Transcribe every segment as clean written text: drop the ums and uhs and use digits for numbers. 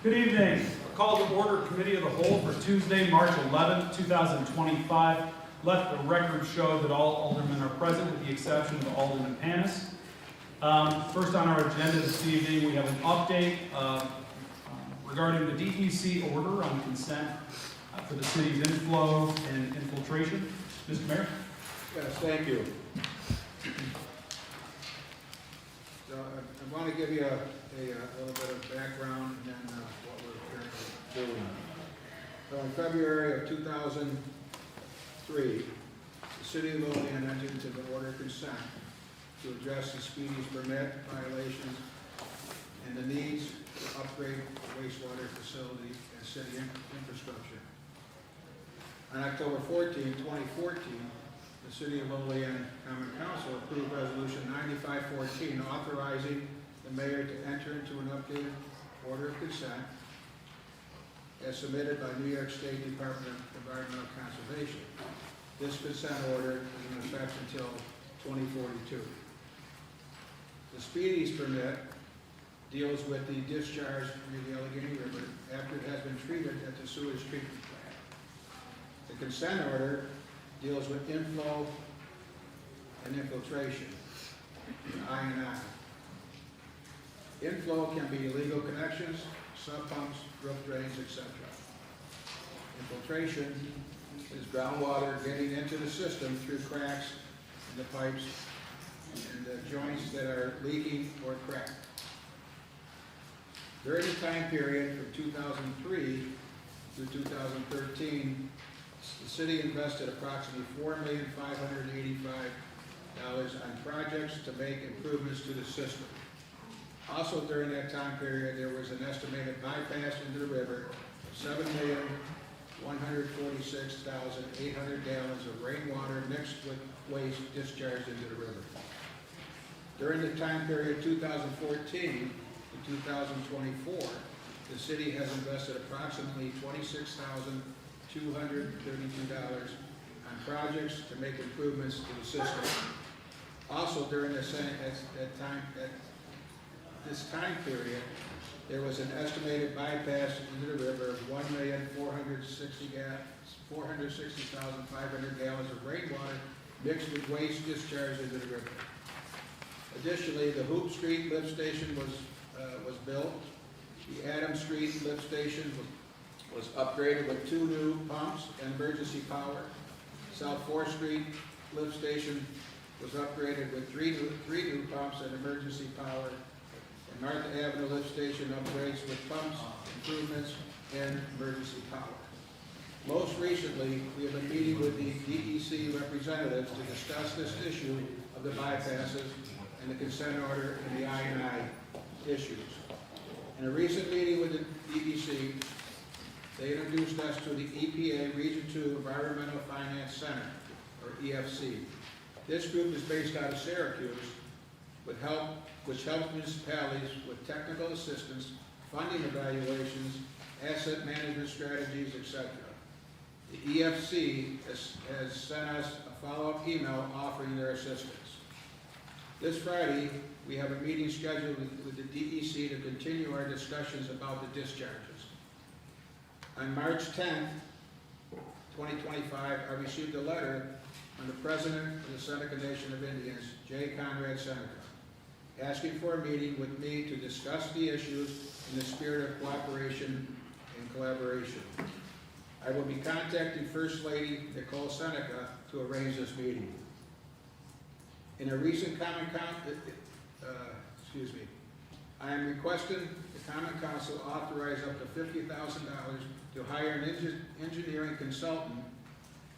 Good evening. I call to order Committee of the Whole for Tuesday, March 11th, 2025. Let the record show that all aldermen are present with the exception of Alderman Panis. First on our agenda this evening, we have an update regarding the DEC order on consent for the city's inflow and infiltration. Mr. Mayor? Yes, thank you. So I want to give you a little bit of background and then what we're currently doing. So in February of 2003, the city of Olean entered into the order of consent to address the speedies permit violations and the needs to upgrade the wastewater facility and city infrastructure. On October 14, 2014, the City of Olean Common Council approved Resolution 9514 authorizing the mayor to enter into an updated order of consent as submitted by New York State Department of Environmental Conservation. This consent order is in effect until 2042. The speedies permit deals with the discharge near the Allegheny River after it has been treated at the sewage treatment plant. The consent order deals with inflow and infiltration, I&I. Inflow can be illegal connections, sub-pumps, roof drains, etc. Infiltration is groundwater getting into the system through cracks in the pipes and the joints that are leaking or cracked. During the time period from 2003 through 2013, the city invested approximately $4,585,000 on projects to make improvements to the system. Also during that time period, there was an estimated bypass into the river of 7,146,800 gallons of rainwater mixed with waste discharged into the river. During the time period 2014 to 2024, the city has invested approximately $26,232 on projects to make improvements to the system. Also during this time period, there was an estimated bypass into the river of 460,500 gallons of rainwater mixed with waste discharged into the river. Additionally, the Hoop Street lift station was built. The Adams Street lift station was upgraded with 2 new pumps and emergency power. South 4th Street lift station was upgraded with three new pumps and emergency power. And Martha Avenue lift station upgrades with pumps, improvements, and emergency power. Most recently, we have been meeting with the DEC representatives to discuss this issue of the bypasses and the consent order and the I&I issues. In a recent meeting with the DEC, they introduced us to the EPA Region 2 Environmental Finance Center, or EFC. This group is based out of Syracuse, which helps municipalities with technical assistance, funding evaluations, asset management strategies, etc. The EFC has sent us a follow-up email offering their assistance. This Friday, we have a meeting scheduled with the DEC to continue our discussions about the discharges. On March 10th, 2025, I received a letter from the President of the Seneca Nation of Indians, J. Conrad Seneca, asking for a meeting with me to discuss the issues in the spirit of cooperation and collaboration. I will be contacting First Lady Nicole Seneca to arrange this meeting. In a recent I am requesting the Common Council authorize up to $50,000 to hire an engineering consultant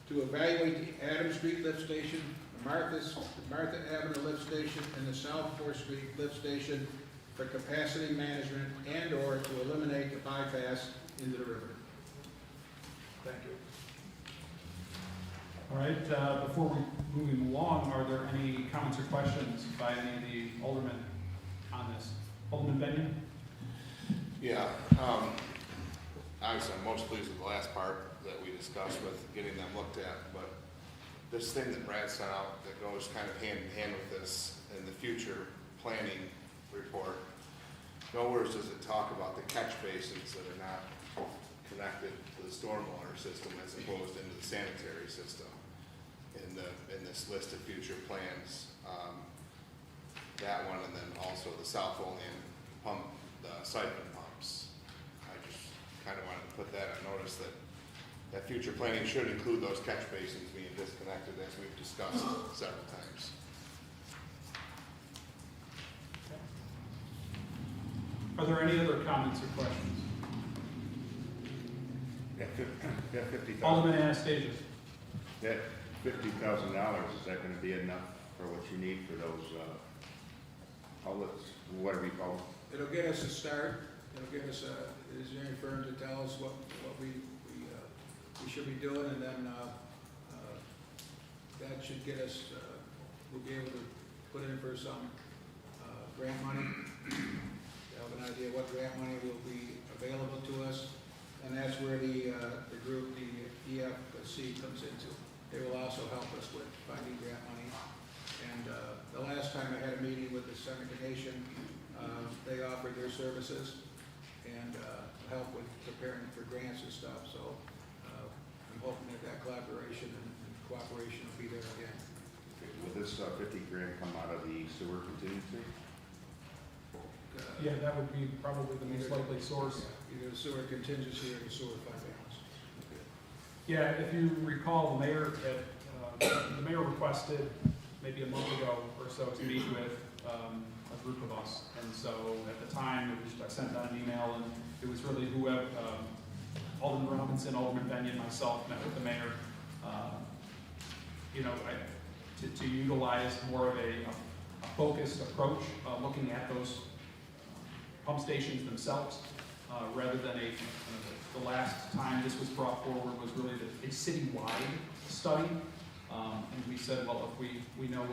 to evaluate the Adams Street lift station, the Martha Avenue lift station, and the South 4th Street lift station for capacity management and/or to eliminate the bypass into the river. Thank you. All right, before we move along, are there any comments or questions by any of the aldermen on this? Alderman Benyon? Yeah, obviously I'm most pleased with the last part that we discussed with getting them looked at, but this thing that Brad sent out that goes kind of hand in hand with this in the future planning report nowhere does it talk about the catch basins that are not connected to the stormwater system as opposed into the sanitary system in this list of future plans. That one, and then also the South Olean pump, the siphon pumps. I just kind of wanted to put that on notice that future planning should include those catch basins being disconnected, as we've discussed several times. Are there any other comments or questions? That $50,000, Alderman Anastasia. that $50,000, is that gonna be enough for what you need for those, outlets, whatever you call them? It'll get us a start, it'll get us a engineering firm to tell us what we should be doing, and then, that should get us, we'll be able to put in for some, grant money. Have an idea what grant money will be available to us, and that's where the group, the EFC comes into. They will also help us with finding grant money. And the last time I had a meeting with the Seneca Nation, they offered their services and help with preparing for grants and stuff. So I'm hoping that collaboration and cooperation will be there again. Will this $50 grand come out of the sewer contingency? Yeah, that would be probably the most likely source. Either the sewer contingency or the sewer fund balance. Yeah, if you recall, the mayor requested maybe a month ago or so to meet with a group of us. And so at the time, I sent out an email, and it was really whoever, Alderman Robinson, Alderman Benyon, myself met with the mayor, to utilize more of a focused approach, looking at those pump stations themselves, rather than the last time this was brought forward was really a citywide study. And we said, well, if we know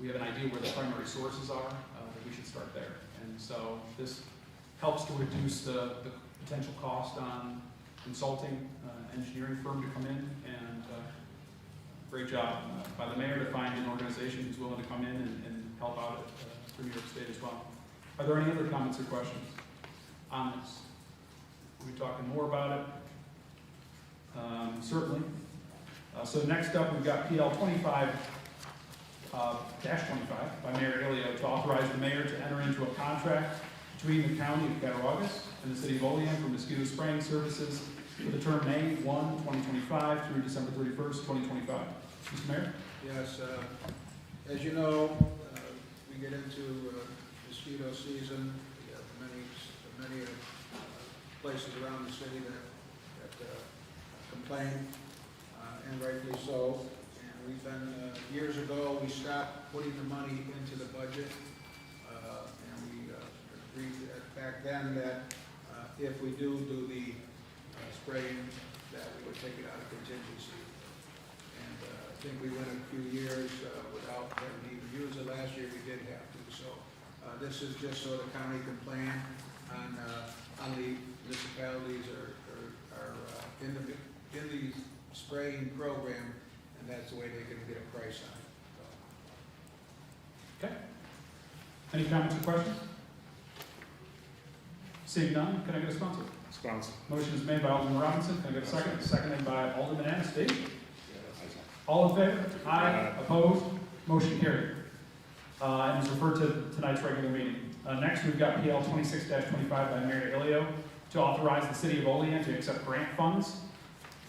we have an idea where the primary sources are, that we should start there. And so this helps to reduce the potential cost on consulting engineering firm to come in, and great job by the mayor to find an organization who's willing to come in and help out for New York State as well. Are there any other comments or questions on this? Are we talking more about it? Certainly. So next up, we've got PL 25-25 by Mayor Ilio to authorize the mayor to enter into a contract between the County of Cattaraugus and the City of Olean for mosquito spraying services for the term May 1, 2025 through December 31st, 2025. Mr. Mayor? Yes, as you know, we get into mosquito season. We have many places around the city that complain, and rightfully so. And we've been, years ago, we stopped putting the money into the budget, and we agreed back then that if we do the spraying, that we would take it out of contingency. And I think we went a few years without having to even use it. Last year we did have to. So this is just so the county can plan on the municipalities are in the spraying program, and that's the way they can get a price on it. Okay. Any comments or questions? Seeing none, can I get a sponsor? Sponsor. Motion is made by Alderman Robinson. Can I get a second? Seconded by Alderman Anastasia. All in favor? Aye. Opposed? Motion carried. And is referred to tonight's regular meeting. Next, we've got PL 26-25 by Mayor Ilio to authorize the City of Olean to accept grant funds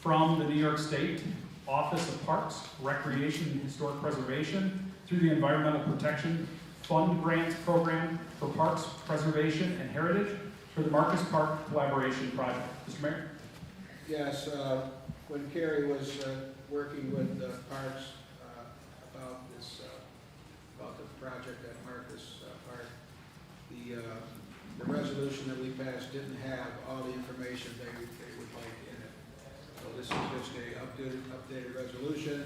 from the New York State Office of Parks, Recreation, and Historic Preservation through the Environmental Protection Fund Grants Program for Parks, Preservation, and Heritage for the Marcus Park Collaboration Project. Mr. Mayor? Yes, when Kerry was working with Parks about the project at Marcus Park, the resolution that we passed didn't have all the information they would like in it. So this is just a updated resolution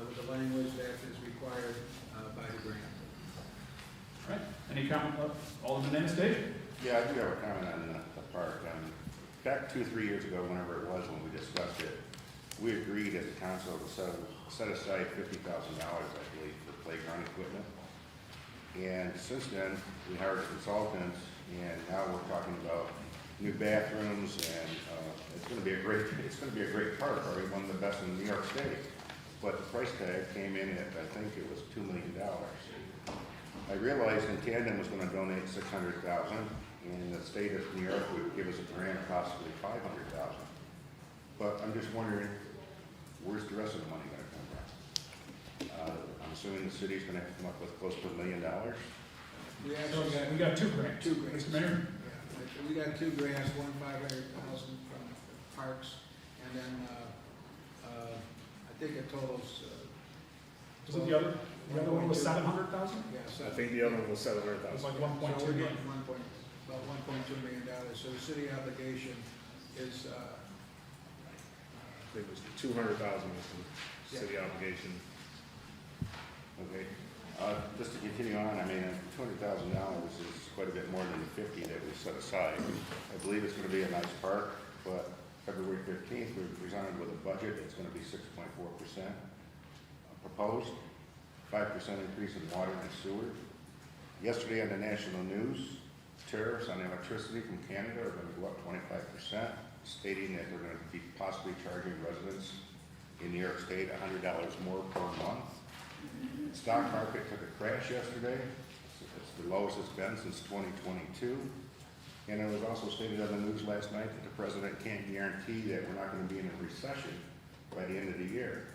with the language that is required by the grant. All right. Any comment? Alderman Anastasia? Yeah, I do have a comment on the park. Back 2 or 3 years ago, whenever it was when we discussed it, we agreed as a council to set aside $50,000, I believe, for playground equipment. And since then, we hired consultants, And now we're talking about new bathrooms, and it's going to be a great park, probably one of the best in New York State. But the price tag came in at, I think it was $2 million. I realized in tandem was going to donate $600,000, and the state of New York would give us a grant of possibly $500,000. But I'm just wondering, where's the rest of the money going to come from? I'm assuming the city's going to have to come up with close to $1 million. We So actually got we got two grants. two grants. Mr. Mayor? Yeah, we got two grants, one 500,000 from Parks, and then, I think it totals, Was it the other one was 700,000? yeah, so. I think the other one was It was 700,000. like So 1.2 we're million. getting about $1.2 million. So the city obligation is, I think it was 200,000 was the city obligation. Okay, just to continue on, I mean, $200,000 is quite a bit more than the 50 that we set aside. I believe it's going to be a nice park, but February 15th, we were presented with a budget that's going to be 6.4% proposed, 5% increase in water and sewer. Yesterday on the national news, tariffs on electricity from Canada are going to go up 25%, stating that they're going to be possibly charging residents in New York State $100 more per month. The stock market took a crash yesterday. It's the lowest it's been since 2022. And it was also stated on the news last night that the president can't guarantee that we're not going to be in a recession by the end of the year.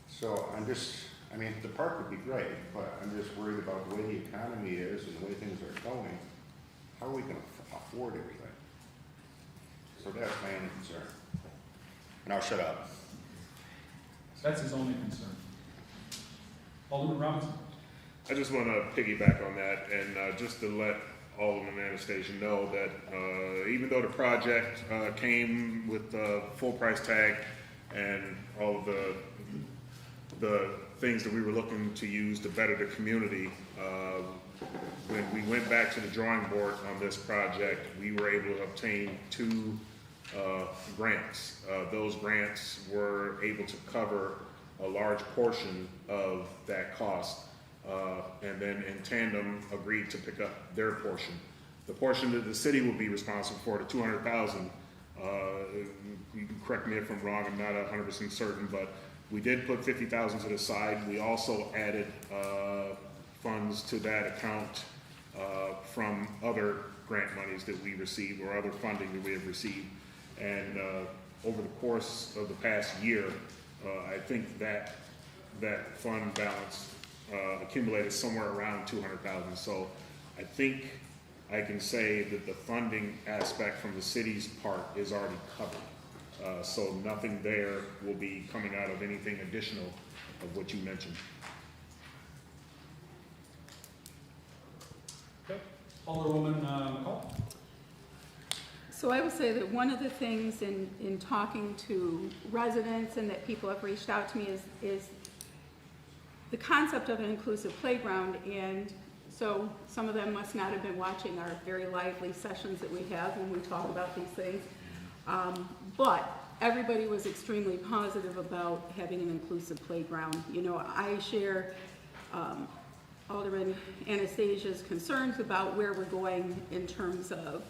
So I mean, the park would be great, but I'm just worried about the way the economy is and the way things are going. How are we going to afford everything? So that's my only concern. And I'll shut up. That's his only concern. Alderman Robinson? I just want to piggyback on that and just to let Alderman Anastasia know that even though the project came with the full price tag and all of the things that we were looking to use to better the community, when we went back to the drawing board on this project, we were able to obtain two grants. Those grants were able to cover a large portion of that cost, and then in tandem agreed to pick up their portion. The portion that the city will be responsible for, the 200,000, you can correct me if I'm wrong, I'm not 100% certain, but we did put 50,000 to the side. We also added funds to that account from other grant monies that we received or other funding that we have received. And over the course of the past year, I think that fund balance accumulated somewhere around 200,000. So I think I can say that the funding aspect from the city's part is already covered. So nothing there will be coming out of anything additional of what you mentioned. Okay. Alderwoman McCall? So I will say that one of the things in talking to residents and that people have reached out to me is the concept of an inclusive playground. And so some of them must not have been watching our very lively sessions that we have when we talk about these things. But everybody was extremely positive about having an inclusive playground. You know, I share Alderman Anastasia's concerns about where we're going in terms of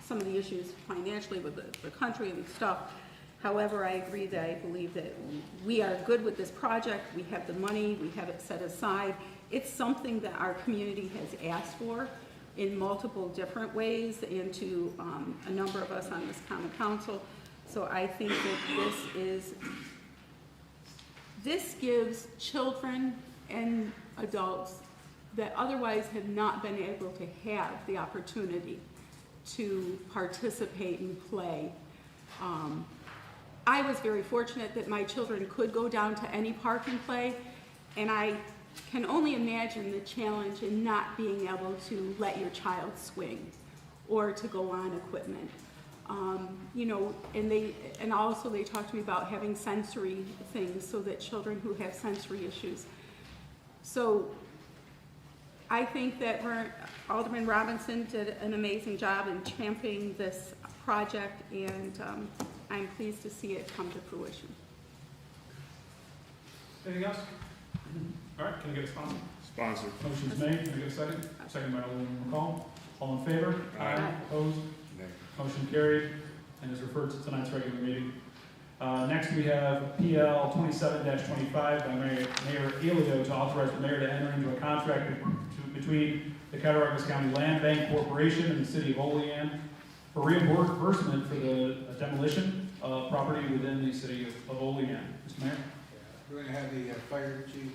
some of the issues financially with the country and stuff. However, I agree that I believe that we are good with this project. We have the money, we have it set aside. It's something that our community has asked for in multiple different ways and to a number of us on this common council. So I think that this gives children and adults that otherwise have not been able to have the opportunity to participate and play. I was very fortunate that my children could go down to any park and play, and I can only imagine the challenge in not being able to let your child swing or to go on equipment. You know, and also they talked to me about having sensory things so that children who have sensory issues. So I think that Alderman Robinson did an amazing job in championing this project, and I'm pleased to see it come to fruition. Anything else? All right, can I get a sponsor? Sponsored. Motion's made, can I get a second? Second by Alderman McCall. All in favor? Aye. Opposed? Nay. Motion carried and is referred to tonight's regular meeting. Next, we have PL 27-25 by Mayor Elio to authorize the mayor to enter into a contract between the Cattaraugus County Land Bank Corporation and the city of Olean for reimbursement for the demolition of property within the city of Olean. Mr. Mayor? We're going to have the fire chief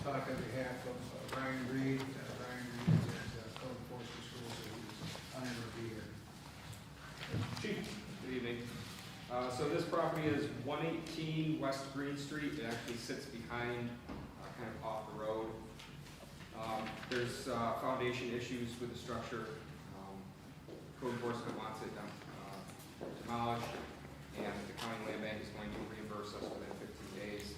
talk on behalf of Ryan Reed. Ryan Reed is at Code Enforcement School, so he's honored to be here. Chief? Good evening. So this property is 118 West Green Street. It actually sits behind, kind of off the road. There's foundation issues with the structure. Code enforcement wants it demolished, and the county land bank is going to reimburse us within 15 days.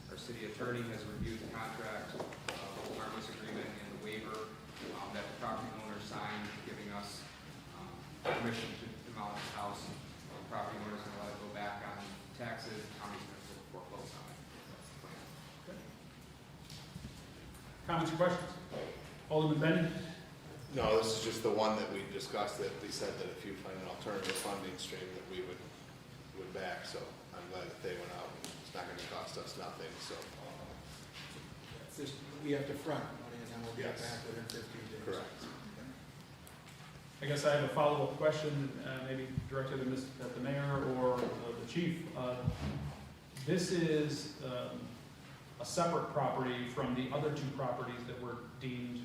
Our city attorney has reviewed the contract, the harmless agreement, and the waiver that the property owner signed, giving us permission to demolish the house. The property owner is going to let it go back on taxes. The county's going to foreclose on it. That's the plan. Comments or questions? Alderman Benny? No, this is just the one that we discussed, that we said that if you find an alternative funding stream that we would back, so I'm glad that they went out. It's not gonna cost us nothing, so. Just, we have to front money and then we'll get Yes. back within 15 days. Correct. I guess I have a follow-up question, maybe directed at the mayor or the chief. This is a separate property from the other two properties that were deemed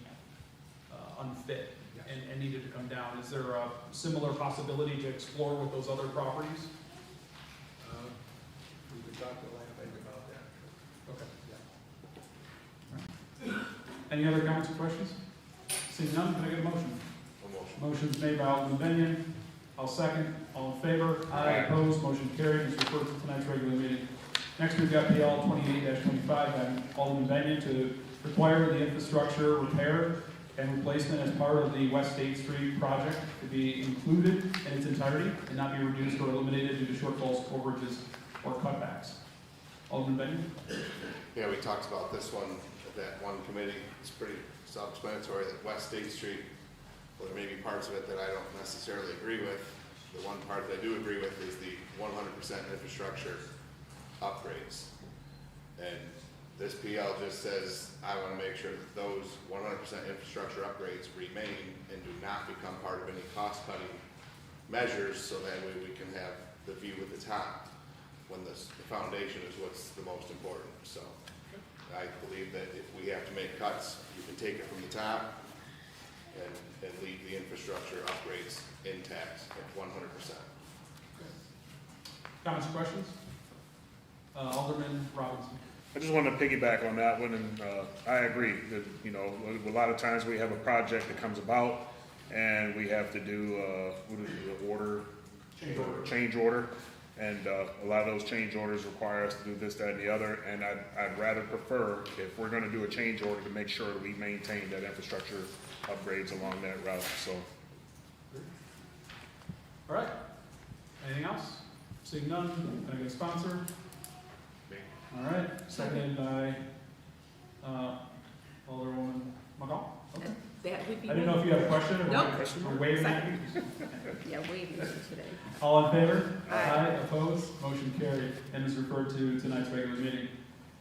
unfit Yes. and needed to come down. Is there a similar possibility to explore with those other properties? We could talk to the land bank about that. Okay. Any other comments or questions? Seeing none, can I get a motion? A motion. Motion's made by Alderman Benyon. I'll second. All in favor? Aye. Opposed? Motion carried. It's referred to tonight's regular meeting. Next, we've got PL 28-25 by Alderman Benyon to require the infrastructure repair and replacement as part of the West State Street project to be included in its entirety and not be reduced or eliminated due to shortfalls, overages, or cutbacks. Alderman Benyon? Yeah, we talked about this one at that one committee. It's pretty self-explanatory that West State Street, well, there may be parts of it that I don't necessarily agree with. The one part that I do agree with is the 100% infrastructure upgrades. And this PL just says, I want to make sure that those 100% infrastructure upgrades remain and do not become part of any cost-cutting measures, so that way we can have the view at the top, when the foundation is what's the most important. So I believe that if we have to make cuts, you can take it from the top and leave the infrastructure upgrades intact at 100%. Comments or questions? Alderman Robinson. I just want to piggyback on that one, and I agree that, you know, a lot of times we have a project that comes about and we have to do, what is it, the order? Change order. And a lot of those change orders require us to do this, that, and the other, and I'd rather prefer, if we're gonna do a change order, to make sure that we maintain that infrastructure upgrades along that route, so. All right. Anything else? Seeing none, can I get a sponsor? Me. All right, seconded by Alderwoman McCall. Okay. That would be. I didn't know if you had a question or Nope. or waiving it. Yeah, waiving it today. All in favor? Aye. Opposed? Motion carried and is referred to tonight's regular meeting.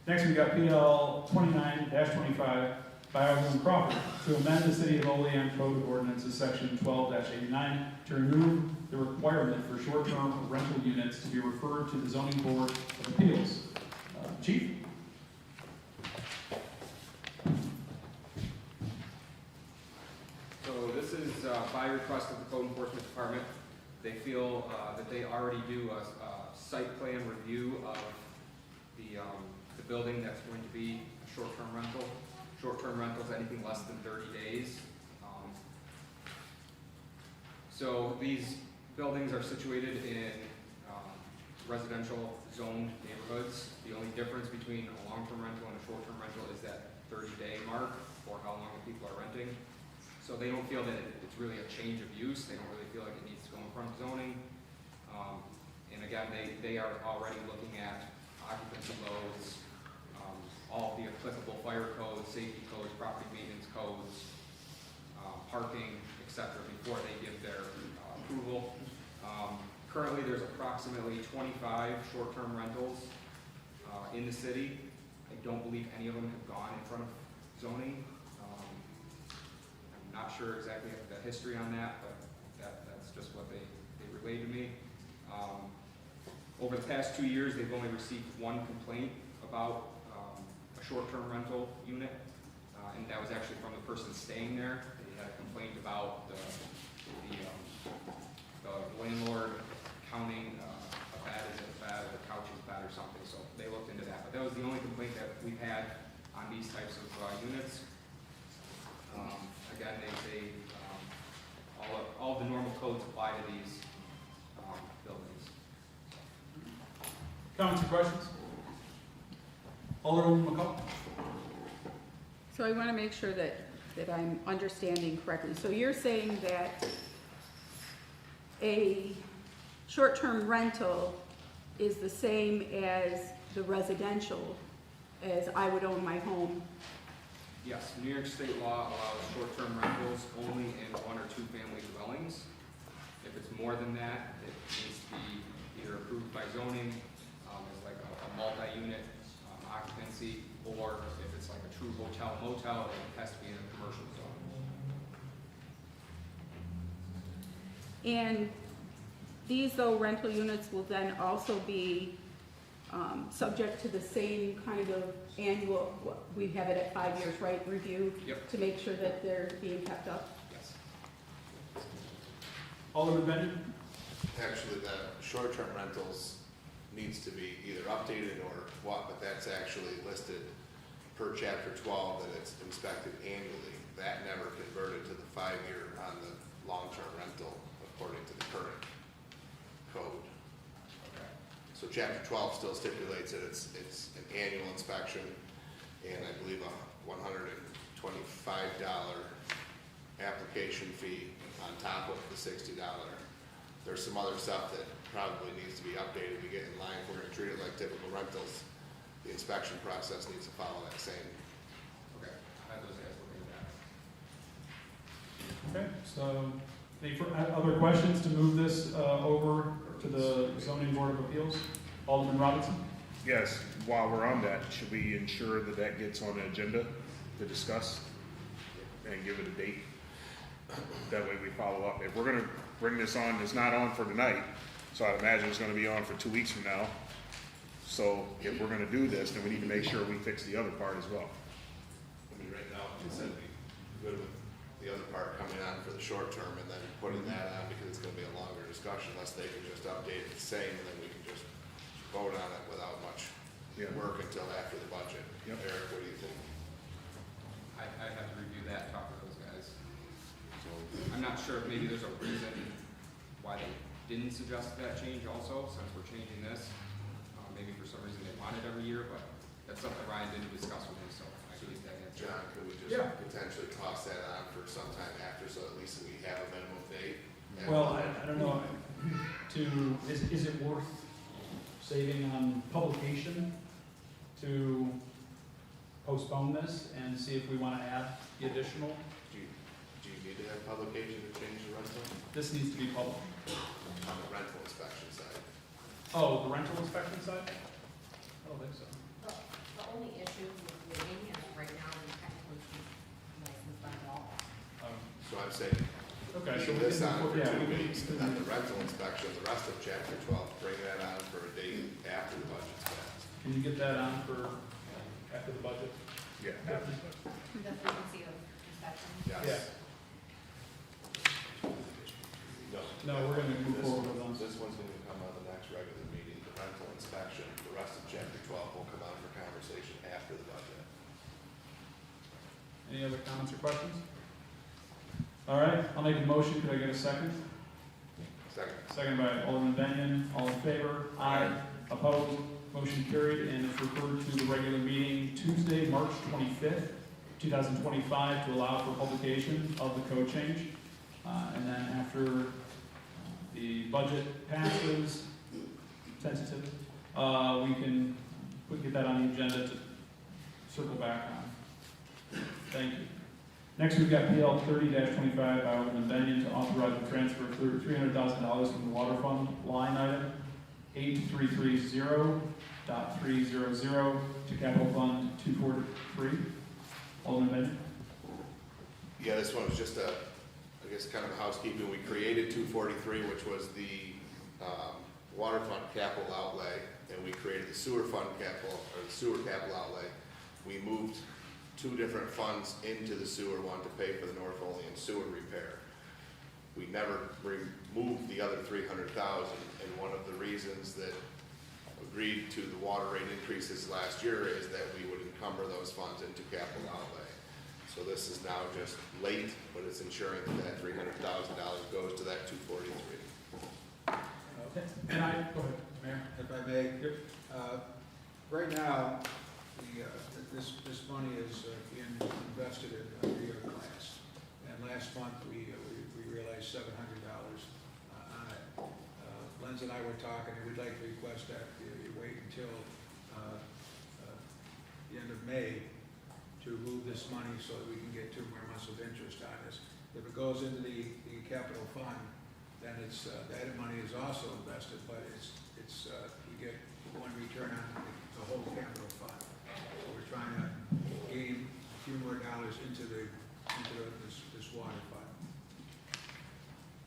Next, we got PL 29-25 by Alderman Crawford to amend the City of Olean Code of Ordinances, Section 12-89, to remove the requirement for short-term rental units to be referred to the Zoning Board of Appeals. Chief? So this is by request of the Code Enforcement Department. They feel that they already do a site plan review of the building that's going to be a short-term rental. Short-term rental is anything less than 30 days. So these buildings are situated in residential zoned neighborhoods. The only difference between a long-term rental and a short-term rental is that 30-day mark for how long the people are renting. So they don't feel that it's really a change of use. They don't really feel like it needs to go in front of zoning. And again, they are already looking at occupancy loads, all the applicable fire codes, safety codes, property maintenance codes. parking, etc., before they give their approval. Currently, there's approximately 25 short-term rentals in the city. I don't believe any of them have gone in front of zoning. I'm not sure exactly the history on that, but that's just what they relayed to me. Over the past 2 years, they've only received one complaint about a short-term rental unit, and that was actually from the person staying there. They had a complaint about the landlord counting a bed as a bed, or the couch is a bed or something, so they looked into that. But that was the only complaint that we've had on these types of units. Again, all the normal codes apply to these buildings. Comments or questions? Alderwoman McCall? So I want to make sure that I'm understanding correctly. So you're saying that a short-term rental is the same as the residential, as I would own my home? Yes, New York state law allows short-term rentals only in 1 or 2 family dwellings. If it's more than that, it needs to be either approved by zoning as like a multi-unit occupancy, or if it's like a true hotel motel, it has to be in a commercial zone. And these, though, rental units will then also be subject to the same kind of annual, we have it at 5 years, right, review? Yep. To make sure that they're being kept up? Yes. Alderman Benyon? Actually, the short-term rentals needs to be either updated or what, but that's actually listed per chapter 12 that it's inspected annually. That never converted to the 5-year on the long-term rental according to the current code. So chapter 12 still stipulates that it's an annual inspection, and I believe a $125 application fee on top of the $60. There's some other stuff that probably needs to be updated to get in line. If we're going to treat it like typical rentals, the inspection process needs to follow that same. Okay, I have those guys looking at that. Okay, so any other questions to move this over to the zoning board of appeals? Alderman Robinson? Yes, while we're on that, should we ensure that that gets on the agenda to discuss and give it a date? That way we follow up. If we're gonna bring this on, it's not on for tonight, so I'd imagine it's gonna be on for 2 weeks from now. So if we're gonna do this, then we need to make sure we fix the other part as well. I mean, right now, you said we good with the other part coming on for the short term and then putting that on because it's gonna be a longer discussion, unless they can just update it the same and then we can just vote on it without much work until after the budget. Yep. Eric, what do you think? I'd have to review that, talk to those guys. I'm not sure if maybe there's a reason why they didn't suggest that change also, since we're changing this. Maybe for some reason they want it every year, but that's something Ryan didn't discuss with me, so I can get that answer. John, could we just potentially toss that on for sometime after, so at least we have a minimum date? Well, I don't know, is it worth saving on publication to postpone this and see if we want to add the additional? Do you need to have publication to change the rental? This needs to be published. On the rental inspection side. Oh, the rental inspection side? I don't think so. The only issue with waiting is right now we technically keep license by law. So I'm saying, Okay, so leave we this can, on for yeah, 2 we weeks, can, and then the rental inspection, the rest of chapter 12, bring that on for a date after the budget's passed. can you get that on for after the budget? Yeah. The frequency of inspection. Yes. No, we're gonna move forward with them. This one's gonna come on the next regular meeting, the rental inspection, the rest of chapter 12 will come on for conversation after the budget. Any other comments or questions? All right, I'll make a motion. Could I get a second? Second. Second by Alderman Benyon. All in favor? Aye. Opposed? Motion carried, and it's referred to the regular meeting Tuesday, March 25th, 2025, to allow for publication of the code change. And then after the budget passes, tentative, we can get that on the agenda to circle back on. Thank you. Next, we've got PL 30-25 by Alderman Benyon to authorize the transfer of $300,000 from the water fund line item 8330.300 to capital fund 243. Alderman Benyon. Yeah, this one was just I guess kind of a housekeeping. We created 243, which was the water fund capital outlay, and we created the sewer fund capital, or the sewer capital outlay. We moved two different funds into the sewer one to pay for the North Olean sewer repair. We never removed the other $300,000, and one of the reasons that agreed to the water rate increases last year is that we would encumber those funds into capital outlay. So this is now just late, but it's ensuring that $300,000 goes to that 243. Okay. And go ahead, Mayor. If I may, right now, this money is being invested in a 3-year class. And last month, we realized $700 on it. Lenz and I were talking, and we'd like to request that you wait until the end of May to move this money so that we can get 2 more months of interest on this. If it goes into the capital fund, then it's, that money is also invested, but it's you get one return on the whole capital fund. So we're trying to gain a few more dollars into this water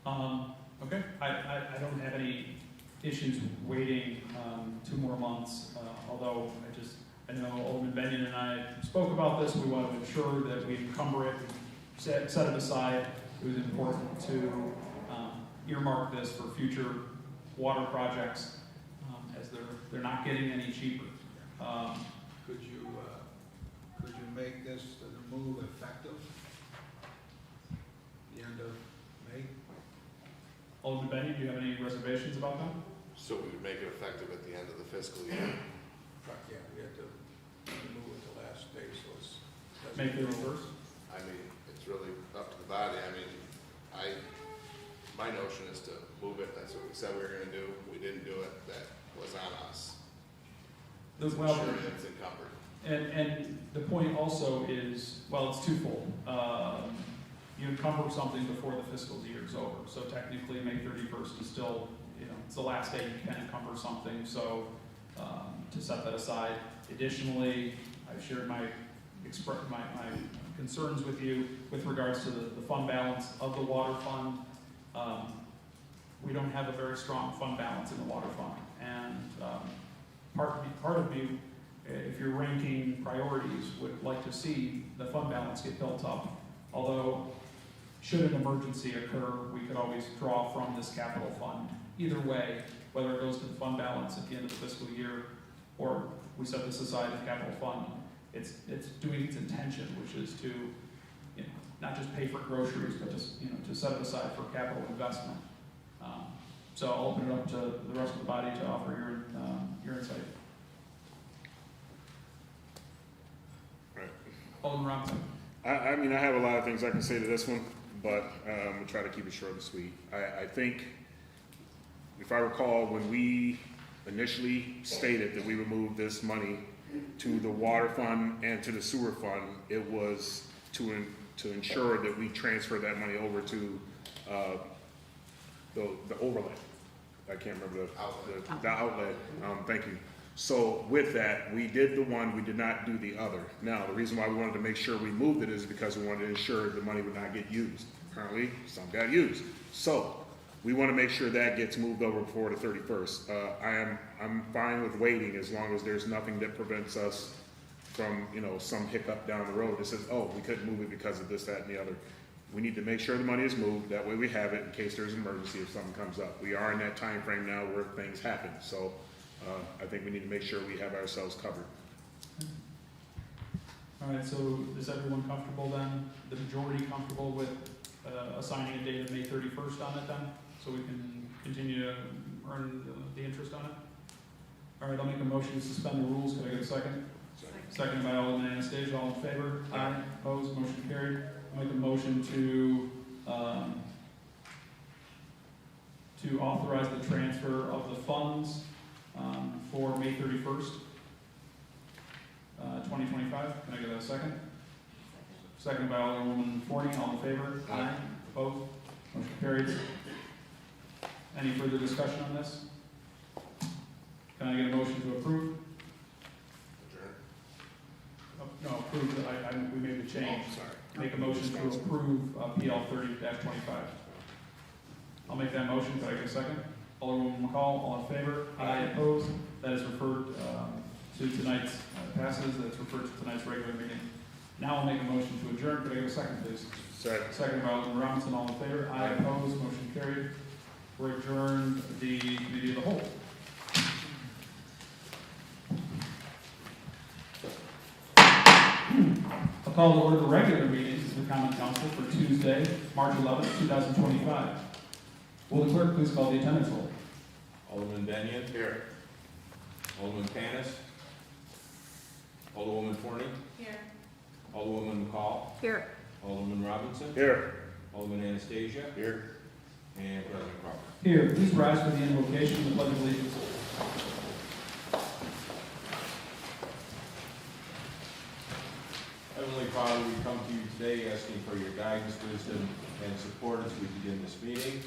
fund. Okay, I don't have any issues waiting 2 more months, although I know Alderman Benyon and I spoke about this. We want to ensure that we encumber it, set it aside. It was important to earmark this for future water projects, as they're not getting any cheaper. Could you make this, the move effective the end of May? Alderman Benyon, do you have any reservations about that? So we would make it effective at the end of the fiscal year. Yeah, we have to move it the last day, so it's. May 31st? I mean, it's really up to the body. I mean, my notion is to move it. That's what we said we were gonna do. We didn't do it. That was on us. Well, Ensure that it's encumbered. and the point also is, well, it's twofold. You encumber something before the fiscal year is over. So technically, May 31st is still, it's the last day you can encumber something. So to set that aside. Additionally, I've shared my concerns with you with regards to the fund balance of the water fund. We don't have a very strong fund balance in the water fund, and part of me, if you're ranking priorities, would like to see the fund balance get built up. Although, should an emergency occur, we could always draw from this capital fund. Either way, whether it goes to the fund balance at the end of the fiscal year, or we set this aside in the capital fund, it's doing its intention, which is to, not just pay for groceries, but just, to set it aside for capital investment. So I'll open it up to the rest of the body to offer your insight. Right. Alderman Robinson. I mean, I have a lot of things I can say to this one, but we'll try to keep it short and sweet. I think, if I recall, when we initially stated that we would move this money to the water fund and to the sewer fund, it was to ensure that we transfer that money over to the overlay. I can't remember the outlet. Thank you. So with that, we did the one, we did not do the other. Now, the reason why we wanted to make sure we moved it is because we wanted to ensure the money would not get used. Apparently, some got used. So we want to make sure that gets moved over before the 31st. I'm fine with waiting as long as there's nothing that prevents us from, some hiccup down the road that says, oh, we couldn't move it because of this, that, and the other. We need to make sure the money is moved. That way we have it in case there's an emergency if something comes up. We are in that time frame now where things happen. So I think we need to make sure we have ourselves covered. All right, so is everyone comfortable then, the majority comfortable with assigning a date of May 31st on it then? So we can continue to earn the interest on it? All right, I'll make a motion to suspend the rules. Can I get a second? Second by Alderman Anastasia. All in favor? Aye. Opposed? Motion carried. I'll make a motion to authorize the transfer of the funds for May 31st, 2025. Can I get a second? Second by Alderwoman Forney, all in favor? Aye. Opposed? Motion carried. Any further discussion on this? Can I get a motion to approve? Adjourn. No, approve, we made the change. Oh, sorry. Make a motion to approve PL 30-25. I'll make that motion. Can I get a second? Alderwoman McCall, all in favor? Aye. Opposed? That is referred to tonight's, passes, that's referred to tonight's regular meeting. Now I'll make a motion to adjourn. Could I get a second, please? Second. Second by Alderman Robinson, all in favor? Aye. Opposed? Motion carried. We're adjourned the committee of the whole. I'll call to order the regular meetings of the Common Council for Tuesday, March 11th, 2025. Will the clerk please call the attendance roll? Alderman Benyon. Here. Alderman Panis. Alderwoman Forney. Here. Alderwoman McCall. Here. Alderman Robinson. Here. Alderman Anastasia. Here. And President Crawford. Here, please rise for the invocation of the Pledge of Allegiance. Heavenly Father, we come to you today asking for your guidance, wisdom, and support as we begin this meeting.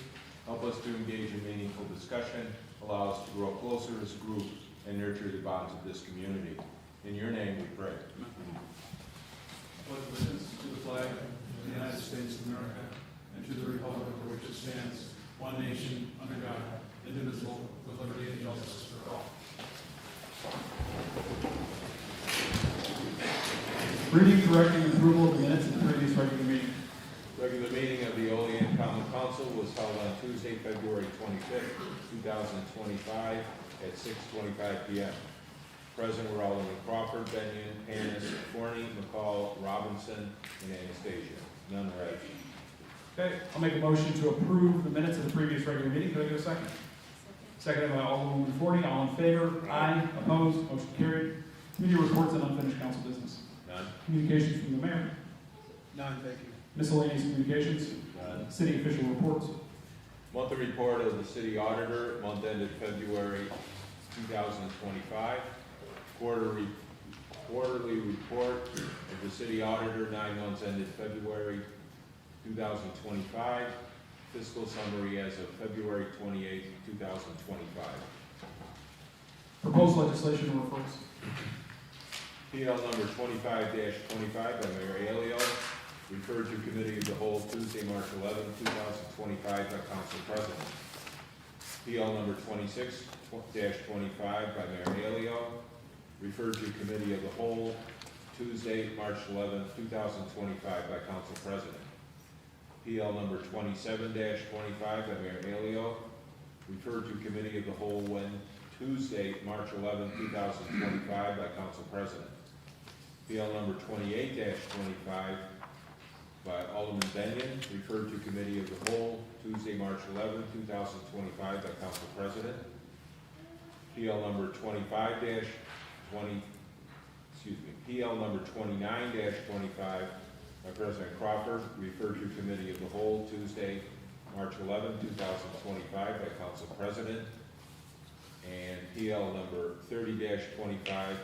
Help us to engage in meaningful discussion, allow us to grow closer as a group, and nurture the bonds of this community. In your name we pray. Pledge allegiance to the flag of the United States of America and to the republic for which it stands, one nation, under God, indivisible, with liberty and justice for all. Reading, correcting, and approval of the minutes of the previous regular meeting. Regular meeting of the Olean Common Council was held on Tuesday, February 25th, 2025 at 6:25 p.m. Present were Alderman Crawford, Benyon, Panis, Forney, McCall, Robinson, and Anastasia. None read. Okay, I'll make a motion to approve the minutes of the previous regular meeting. Could I get a second? Seconded by Alderwoman Forney. All in favor? Aye. Opposed? Motion carried. Committee reports and unfinished council business. None. Communications from the mayor. None, thank you. Miscellaneous communications. None. City official reports. Monthly report of the city auditor, month ended February 2025. Quarterly report of the city auditor, 9 months ended February 2025. Fiscal summary as of February 28, 2025. Proposed legislation and referrals. PL number 25-25 by Mayor Alio, referred to committee of the whole Tuesday, March 11, 2025 by Council President. PL number 26-25 by Mayor Alio, referred to committee of the whole Tuesday, March 11, 2025 by Council President. PL number 27-25 by Mayor Alio, referred to committee of the whole Tuesday, March 11, 2025 by Council President. PL number 28-25 by Alderman Benyon, referred to committee of the whole Tuesday, March 11, 2025 by Council President. PL number PL number 29-25 by President Crawford, referred to committee of the whole Tuesday, March 11, 2025 by Council President. And PL number 30-25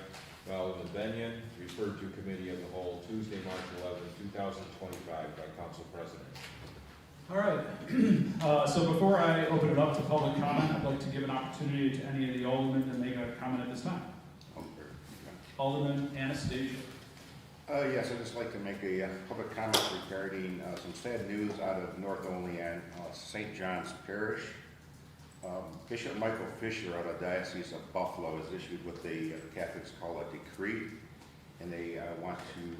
by Alderman Benyon, referred to committee of the whole Tuesday, March 11, 2025 by Council President. All right. So before I open it up to public comment, I'd like to give an opportunity to any of the aldermen to make a comment at this time. Alderman Anastasia. Yes, I'd just like to make a public comment regarding some sad news out of North Olean, St. John's Parish. Bishop Michael Fisher out of Diocese of Buffalo has issued what the Catholics call a decree, and they want to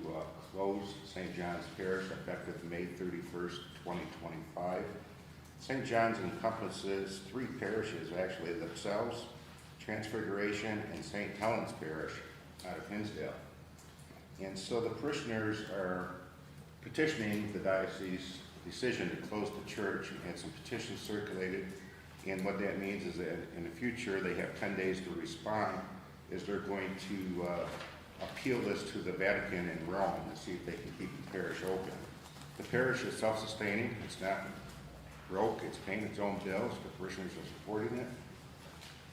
close St. John's Parish effective May 31st, 2025. St. John's encompasses 3 parishes, actually themselves, Transfiguration and St. Helen's Parish out of Hinsdale. And so the parishioners are petitioning the diocese decision to close the church, and had some petitions circulated. And what that means is that in the future, they have 10 days to respond, as they're going to appeal this to the Vatican and Rome to see if they can keep the parish open. The parish is self-sustaining. It's not broke. It's paying its own bills. The parishioners are supporting it.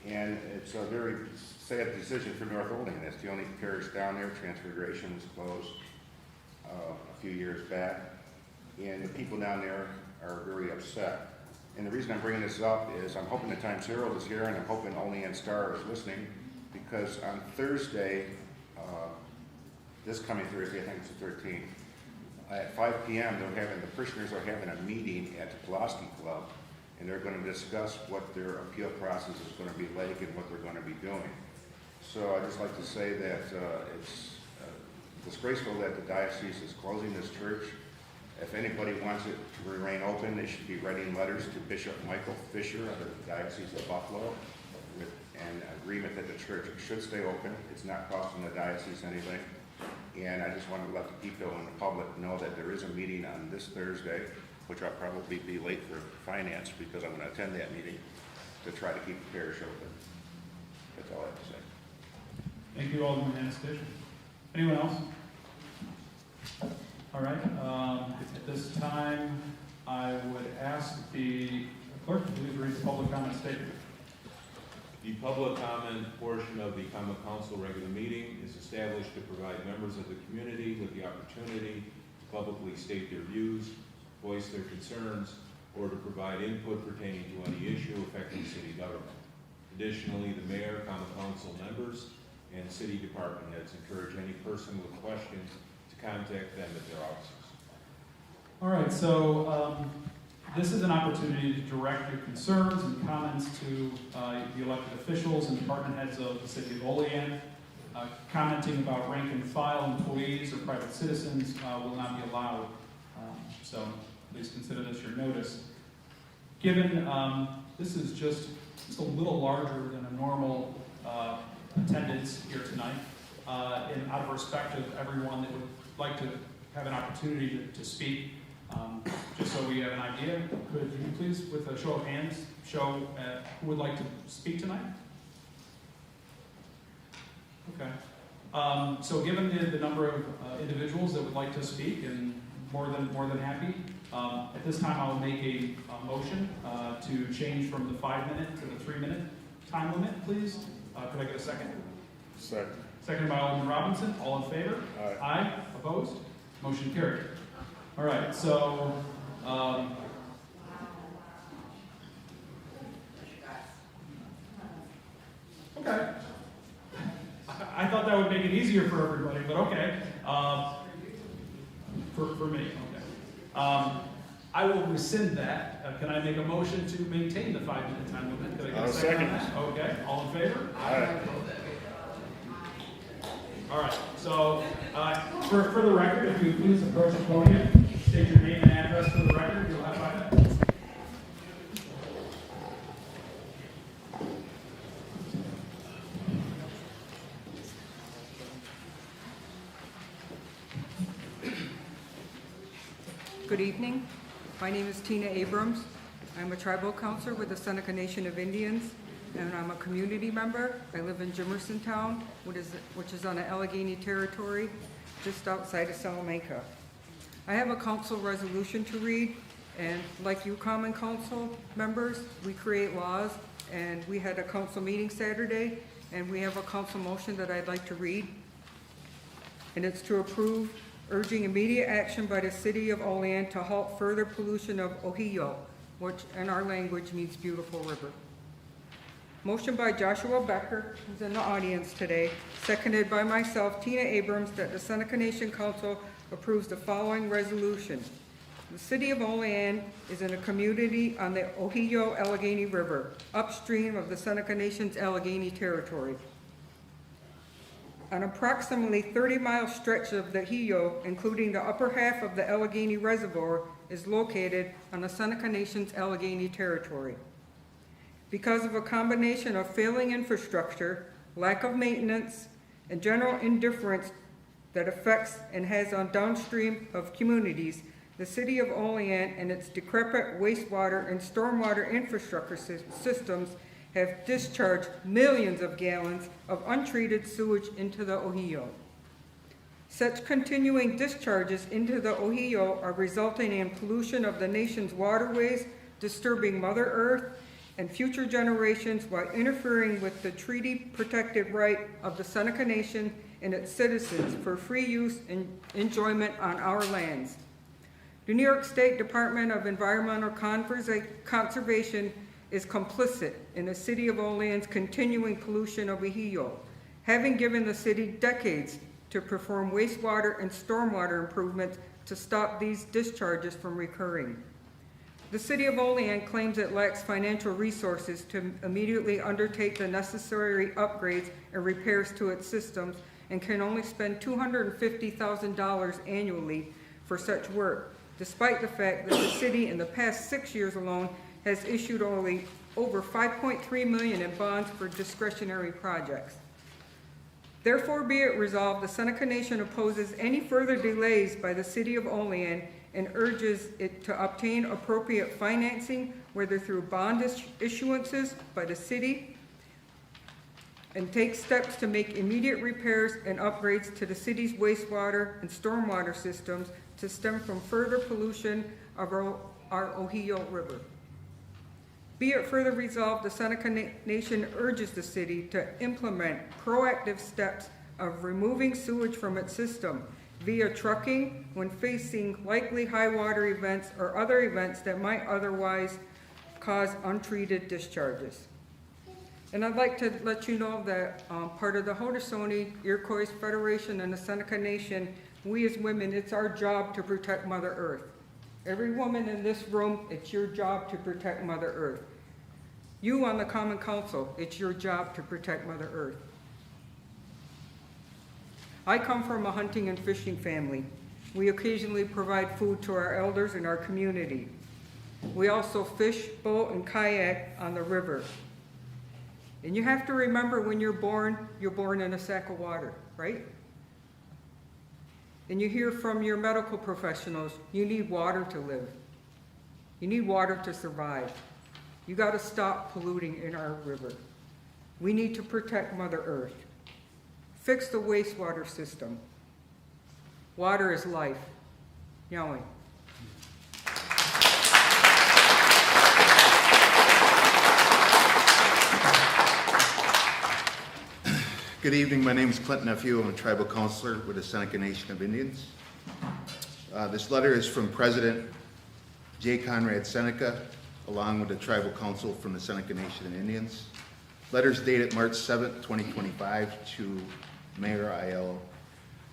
And it's a very sad decision for North Olean. That's the only parish down there. Transfiguration was closed. a few years back, and the people down there are very upset. And the reason I'm bringing this up is I'm hoping the Times Herald is here, and I'm hoping Olean Star is listening, because on Thursday, this coming Thursday, I think it's the 13th, at 5 p.m., the parishioners are having a meeting at the Pulaski Club, and they're going to discuss what their appeal process is going to be like and what they're going to be doing. So I'd just like to say that it's disgraceful that the diocese is closing this church. If anybody wants it to remain open, they should be writing letters to Bishop Michael Fisher of the Diocese of Buffalo with an agreement that the church should stay open. It's not costing the diocese anything. And I just want to let the people and the public know that there is a meeting on this Thursday, which I'll probably be late for finance because I'm going to attend that meeting to try to keep the parish open. That's all I have to say. Thank you, Alderman Anastasia. Anyone else? All right, at this time, I would ask the clerk to please read the public comment statement. The public comment portion of the common council regular meeting is established to provide members of the community with the opportunity to publicly state their views, voice their concerns, or to provide input pertaining to any issue affecting city government. Additionally, the mayor, common council members, and city department heads encourage any person with questions to contact them at their offices. All right, so this is an opportunity to direct your concerns and comments to the elected officials and department heads of the city of Olean. Commenting about rank and file employees or private citizens will not be allowed. So please consider this your notice. Given this is just a little larger than a normal attendance here tonight, and out of respect of everyone that would like to have an opportunity to speak, just so we have an idea, could you please, with a show of hands, show who would like to speak tonight? Okay. So given the number of individuals that would like to speak, and more than happy, at this time I'll make a motion to change from the 5-minute to the 3-minute time limit, please. Could I get a second? Second. Seconded by Alderman Robinson. All in favor? Aye. Aye. Opposed? Motion carried. All right, so, okay. I thought that would make it easier for everybody, but okay. For me, okay. I will rescind that. Can I make a motion to maintain the 5-minute time limit? Could I get a second on that? Okay, all in favor? Aye. All right, so for the record, if you please approach the podium, state your name and address for the record, you'll have 5 minutes. Good evening. My name is Tina Abrams. I'm a tribal counselor with the Seneca Nation of Indians, and I'm a community member. I live in Jimerson which is on the Allegheny territory, just outside of Salamanca. I have a council resolution to read, and like you common council members, we create laws, and we had a council meeting Saturday, and we have a council motion that I'd like to read. And it's to approve urging immediate action by the city of Olean to halt further pollution of Ohio, which in our language means beautiful river. Motion by Joshua Becker, who's in the audience today, seconded by myself, Tina Abrams, that the Seneca Nation Council approves the following resolution. The city of Olean is in a community on the Ohio Allegheny River, upstream of the Seneca Nation's Allegheny territory. An approximately 30-mile stretch of the Ohio, including the upper half of the Allegheny Reservoir, is located on the Seneca Nation's Allegheny territory. Because of a combination of failing infrastructure, lack of maintenance, and general indifference that affects and has on downstream of communities, the city of Olean and its decrepit wastewater and stormwater infrastructure systems have discharged millions of gallons of untreated sewage into the Ohio. Such continuing discharges into the Ohio are resulting in pollution of the nation's waterways, disturbing Mother Earth and future generations while interfering with the treaty-protected right of the Seneca Nation and its citizens for free use and enjoyment on our lands. The New York State Department of Environmental Conservation is complicit in the city of Olean's continuing pollution of Ohio, having given the city decades to perform wastewater and stormwater improvements to stop these discharges from recurring. The city of Olean claims it lacks financial resources to immediately undertake the necessary upgrades and repairs to its systems and can only spend $250,000 annually for such work, despite the fact that the city in the past 6 years alone has issued only over $5.3 million in bonds for discretionary projects. Therefore be it resolved, the Seneca Nation opposes any further delays by the city of Olean and urges it to obtain appropriate financing, whether through bond issuances by the city, and take steps to make immediate repairs and upgrades to the city's wastewater and stormwater systems to stem from further pollution of our Ohio River. Be it further resolved, the Seneca Nation urges the city to implement proactive steps of removing sewage from its system via trucking when facing likely high water events or other events that might otherwise cause untreated discharges. And I'd like to let you know that part of the Haudenosaunee, Iroquois Federation, and the Seneca Nation, we as women, it's our job to protect Mother Earth. Every woman in this room, it's your job to protect Mother Earth. You on the Common Council, it's your job to protect Mother Earth. I come from a hunting and fishing family. We occasionally provide food to our elders in our community. We also fish, boat, and kayak on the river. And you have to remember when you're born in a sack of water, right? And you hear from your medical professionals, you need water to live. You need water to survive. You got to stop polluting in our river. We need to protect Mother Earth. Fix the wastewater system. Water is life. Yahweh. Good evening, my name is Clint Nephew. I'm a tribal counselor with the Seneca Nation of Indians. This letter is from President J. Conrad Seneca, along with the tribal council from the Seneca Nation of Indians. Letters dated March 7th, 2025 to Mayor Aiello.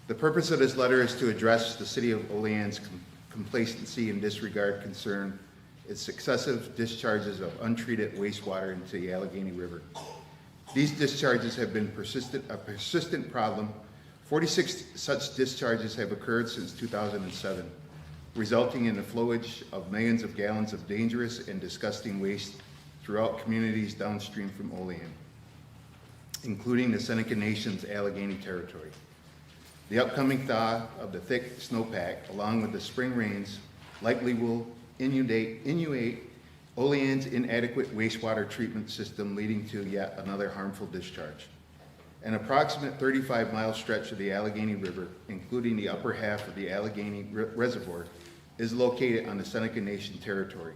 The purpose of this letter is to address the city of Olean's complacency and disregard concern its successive discharges of untreated wastewater into the Allegheny River. These discharges have been a persistent problem. 46 such discharges have occurred since 2007, resulting in the flowage of millions of gallons of dangerous and disgusting waste throughout communities downstream from Olean, including the Seneca Nation's Allegheny territory. The upcoming thaw of the thick snowpack, along with the spring rains, likely will inundate Olean's inadequate wastewater treatment system, leading to yet another harmful discharge. An approximate 35-mile stretch of the Allegheny River, including the upper half of the Allegheny Reservoir, is located on the Seneca Nation territory.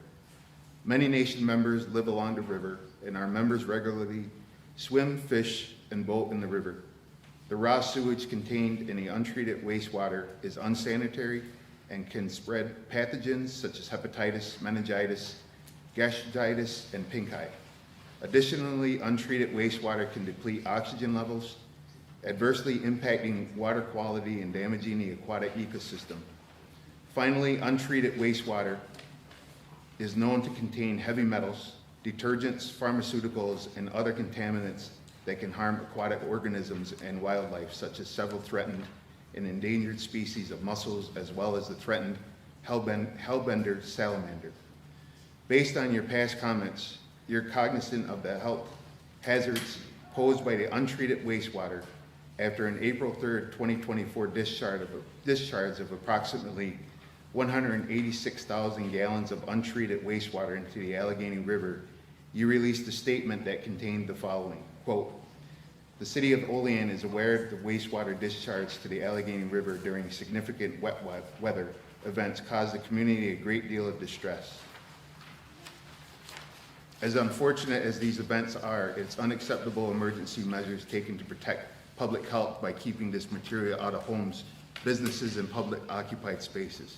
Many Nation members live along the river, and our members regularly swim, fish, and boat in the river. The raw sewage contained in the untreated wastewater is unsanitary and can spread pathogens such as hepatitis, meningitis, gastritis, and pink eye. Additionally, untreated wastewater can deplete oxygen levels, adversely impacting water quality and damaging the aquatic ecosystem. Finally, untreated wastewater is known to contain heavy metals, detergents, pharmaceuticals, and other contaminants that can harm aquatic organisms and wildlife, such as several threatened and endangered species of mussels, as well as the threatened hellbender salamander. Based on your past comments, you're cognizant of the health hazards posed by the untreated wastewater after an April 3rd, 2024 discharge of approximately 186,000 gallons of untreated wastewater into the Allegheny River. You released a statement that contained the following, quote, "The city of Olean is aware of the wastewater discharge to the Allegheny River during significant wet weather events caused the community a great deal of distress. As unfortunate as these events are, it's unacceptable emergency measures taken to protect public health by keeping this material out of homes, businesses, and public occupied spaces.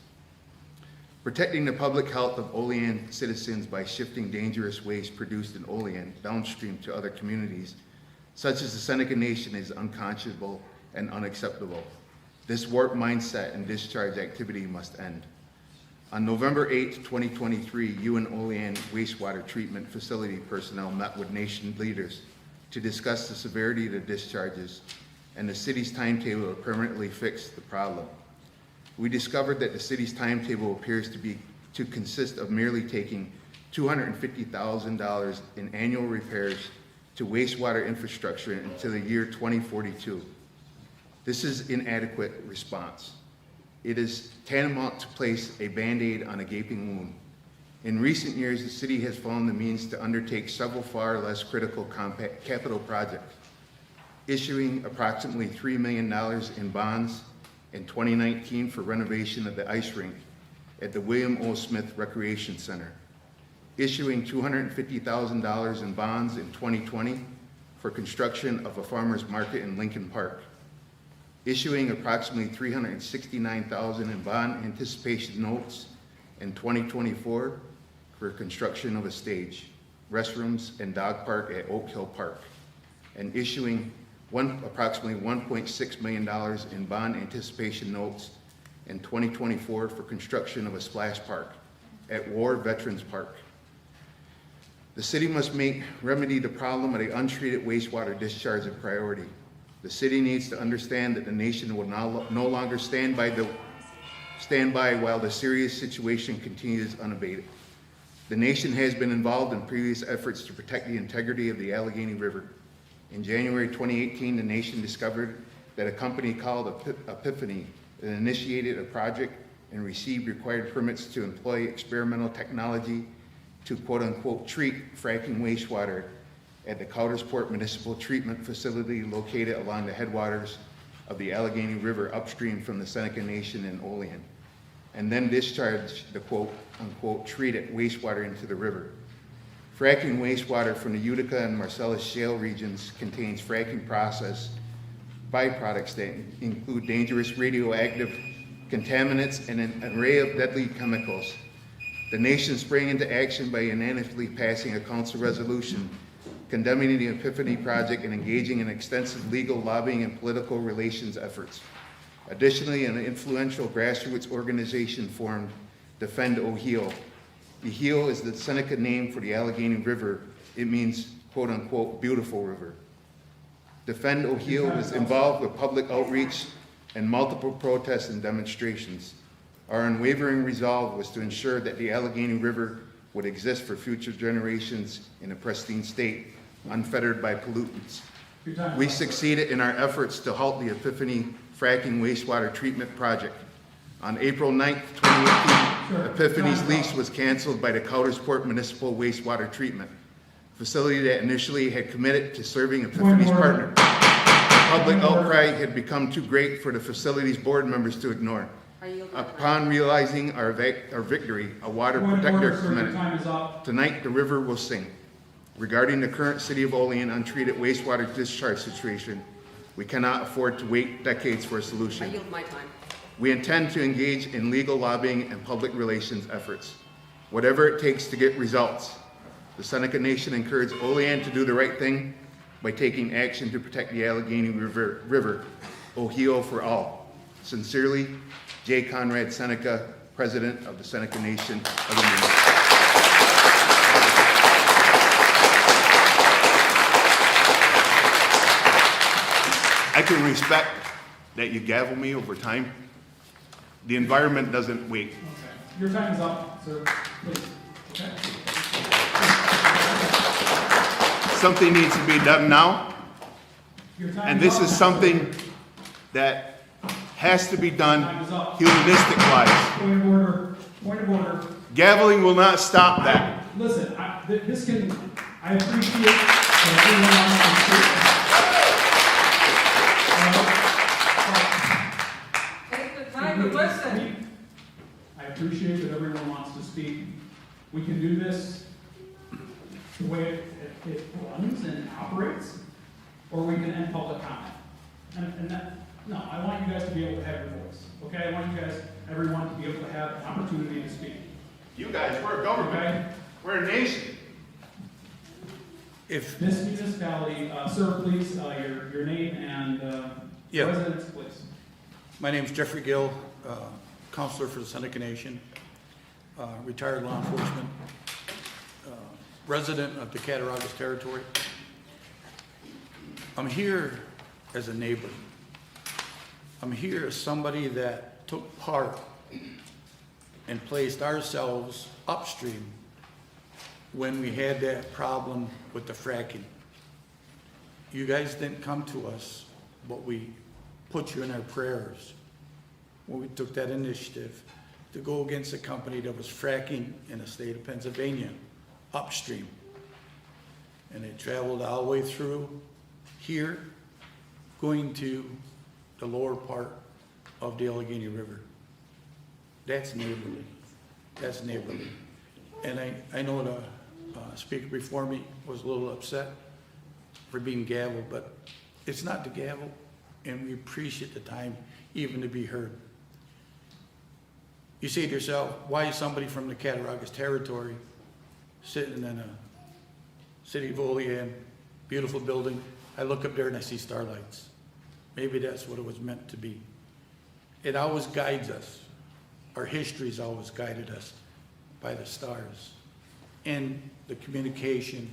Protecting the public health of Olean citizens by shifting dangerous waste produced in Olean downstream to other communities, such as the Seneca Nation, is unconscionable and unacceptable. This warped mindset and discharge activity must end. On November 8, 2023, UN Olean wastewater treatment facility personnel met with nation leaders to discuss the severity of the discharges and the city's timetable to permanently fix the problem. We discovered that the city's timetable appears to consist of merely taking $250,000 in annual repairs to wastewater infrastructure until the year 2042. This is inadequate response. It is tantamount to place a Band-Aid on a gaping wound. In recent years, the city has found the means to undertake several far less critical capital projects, issuing approximately $3 million in bonds in 2019 for renovation of the ice rink at the William O. Smith Recreation Center, issuing $250,000 in bonds in 2020 for construction of a farmer's market in Lincoln Park, issuing approximately $369,000 in bond anticipation notes in 2024 for construction of a stage, restrooms, and dog park at Oak Hill Park, and issuing approximately $1.6 million in bond anticipation notes in 2024 for construction of a splash park at War Veterans Park. The city must remedy the problem of the untreated wastewater discharge a priority. The city needs to understand that the nation will no longer stand by while the serious situation continues unabated. The nation has been involved in previous efforts to protect the integrity of the Allegheny River. In January 2018, the nation discovered that a company called Epiphany had initiated a project and received required permits to employ experimental technology to quote-unquote treat fracking wastewater at the Coudersport Municipal Treatment Facility located along the headwaters of the Allegheny River upstream from the Seneca Nation in Olean, and then discharge the quote-unquote treated wastewater into the river. Fracking wastewater from the Utica and Marcellus shale regions contains fracking process byproducts that include dangerous radioactive contaminants and an array of deadly chemicals. The nation sprang into action by unanimously passing a council resolution condemning the Epiphany project and engaging in extensive legal lobbying and political relations efforts. Additionally, an influential grassroots organization formed, Defend Ohio. Ohio is the Seneca name for the Allegheny River. It means, quote unquote, beautiful river. Defend Ohio was involved with public outreach and multiple protests and demonstrations. Our unwavering resolve was to ensure that the Allegheny River would exist for future generations in a pristine state, unfettered by pollutants. We succeeded in our efforts to halt the Epiphany fracking wastewater treatment project. On April 9th, 2018, Epiphany's lease was canceled by the Coudersport Municipal Wastewater Treatment facility that initially had committed to serving Epiphany's partner. The public outcry had become too great for the facility's board members to ignore. Upon realizing our victory, a water protector committed. Tonight, the river will sing. Regarding the current City of Olean untreated wastewater discharge situation, we cannot afford to wait decades for a solution. I yield my time. We intend to engage in legal lobbying and public relations efforts, whatever it takes to get results. The Seneca Nation encourages Olean to do the right thing by taking action to protect the Allegheny River, Ohio for all. Sincerely, J. Conrad Seneca, President of the Seneca Nation of Indiana. I can respect that you gavel me over time. The environment doesn't wait. Okay. Your time is up, sir. Please. Okay. Something needs to be done now, Your time and is this up. is something that has to be done Time is up. humanistic-wise. Point of order. Point of order. Gaveling will not stop that. Listen, I appreciate that everyone wants to speak. Take the time to listen. I appreciate that everyone wants to speak. We can do this the way it runs and operates, or we can end public comment. And that, no, I want you guys to be able to have your voice, okay? I want you guys, everyone, to be able to have an opportunity to speak, You guys, we're a government, okay? we're a nation. If, This municipality, sir, please, your name and Yeah. residence, please. my name's Jeffrey Gill, counselor for the Seneca Nation, retired law enforcement, resident of the Cattaraugus Territory. I'm here as a neighbor. I'm here as somebody that took part and placed ourselves upstream when we had that problem with the fracking. You guys didn't come to us, but we put you in our prayers when we took that initiative to go against a company that was fracking in the state of Pennsylvania, upstream. And it traveled all the way through here, going to the lower part of the Allegheny River. That's neighborly. That's neighborly. And I know the speaker before me was a little upset for being gavelled, but it's not the gavel, and we appreciate the time even to be heard. You say to yourself, why is somebody from the Cattaraugus Territory sitting in a city of Olean, beautiful building? I look up there and I see starlights. Maybe that's what it was meant to be. It always guides us. Our history's always guided us by the stars. And the communication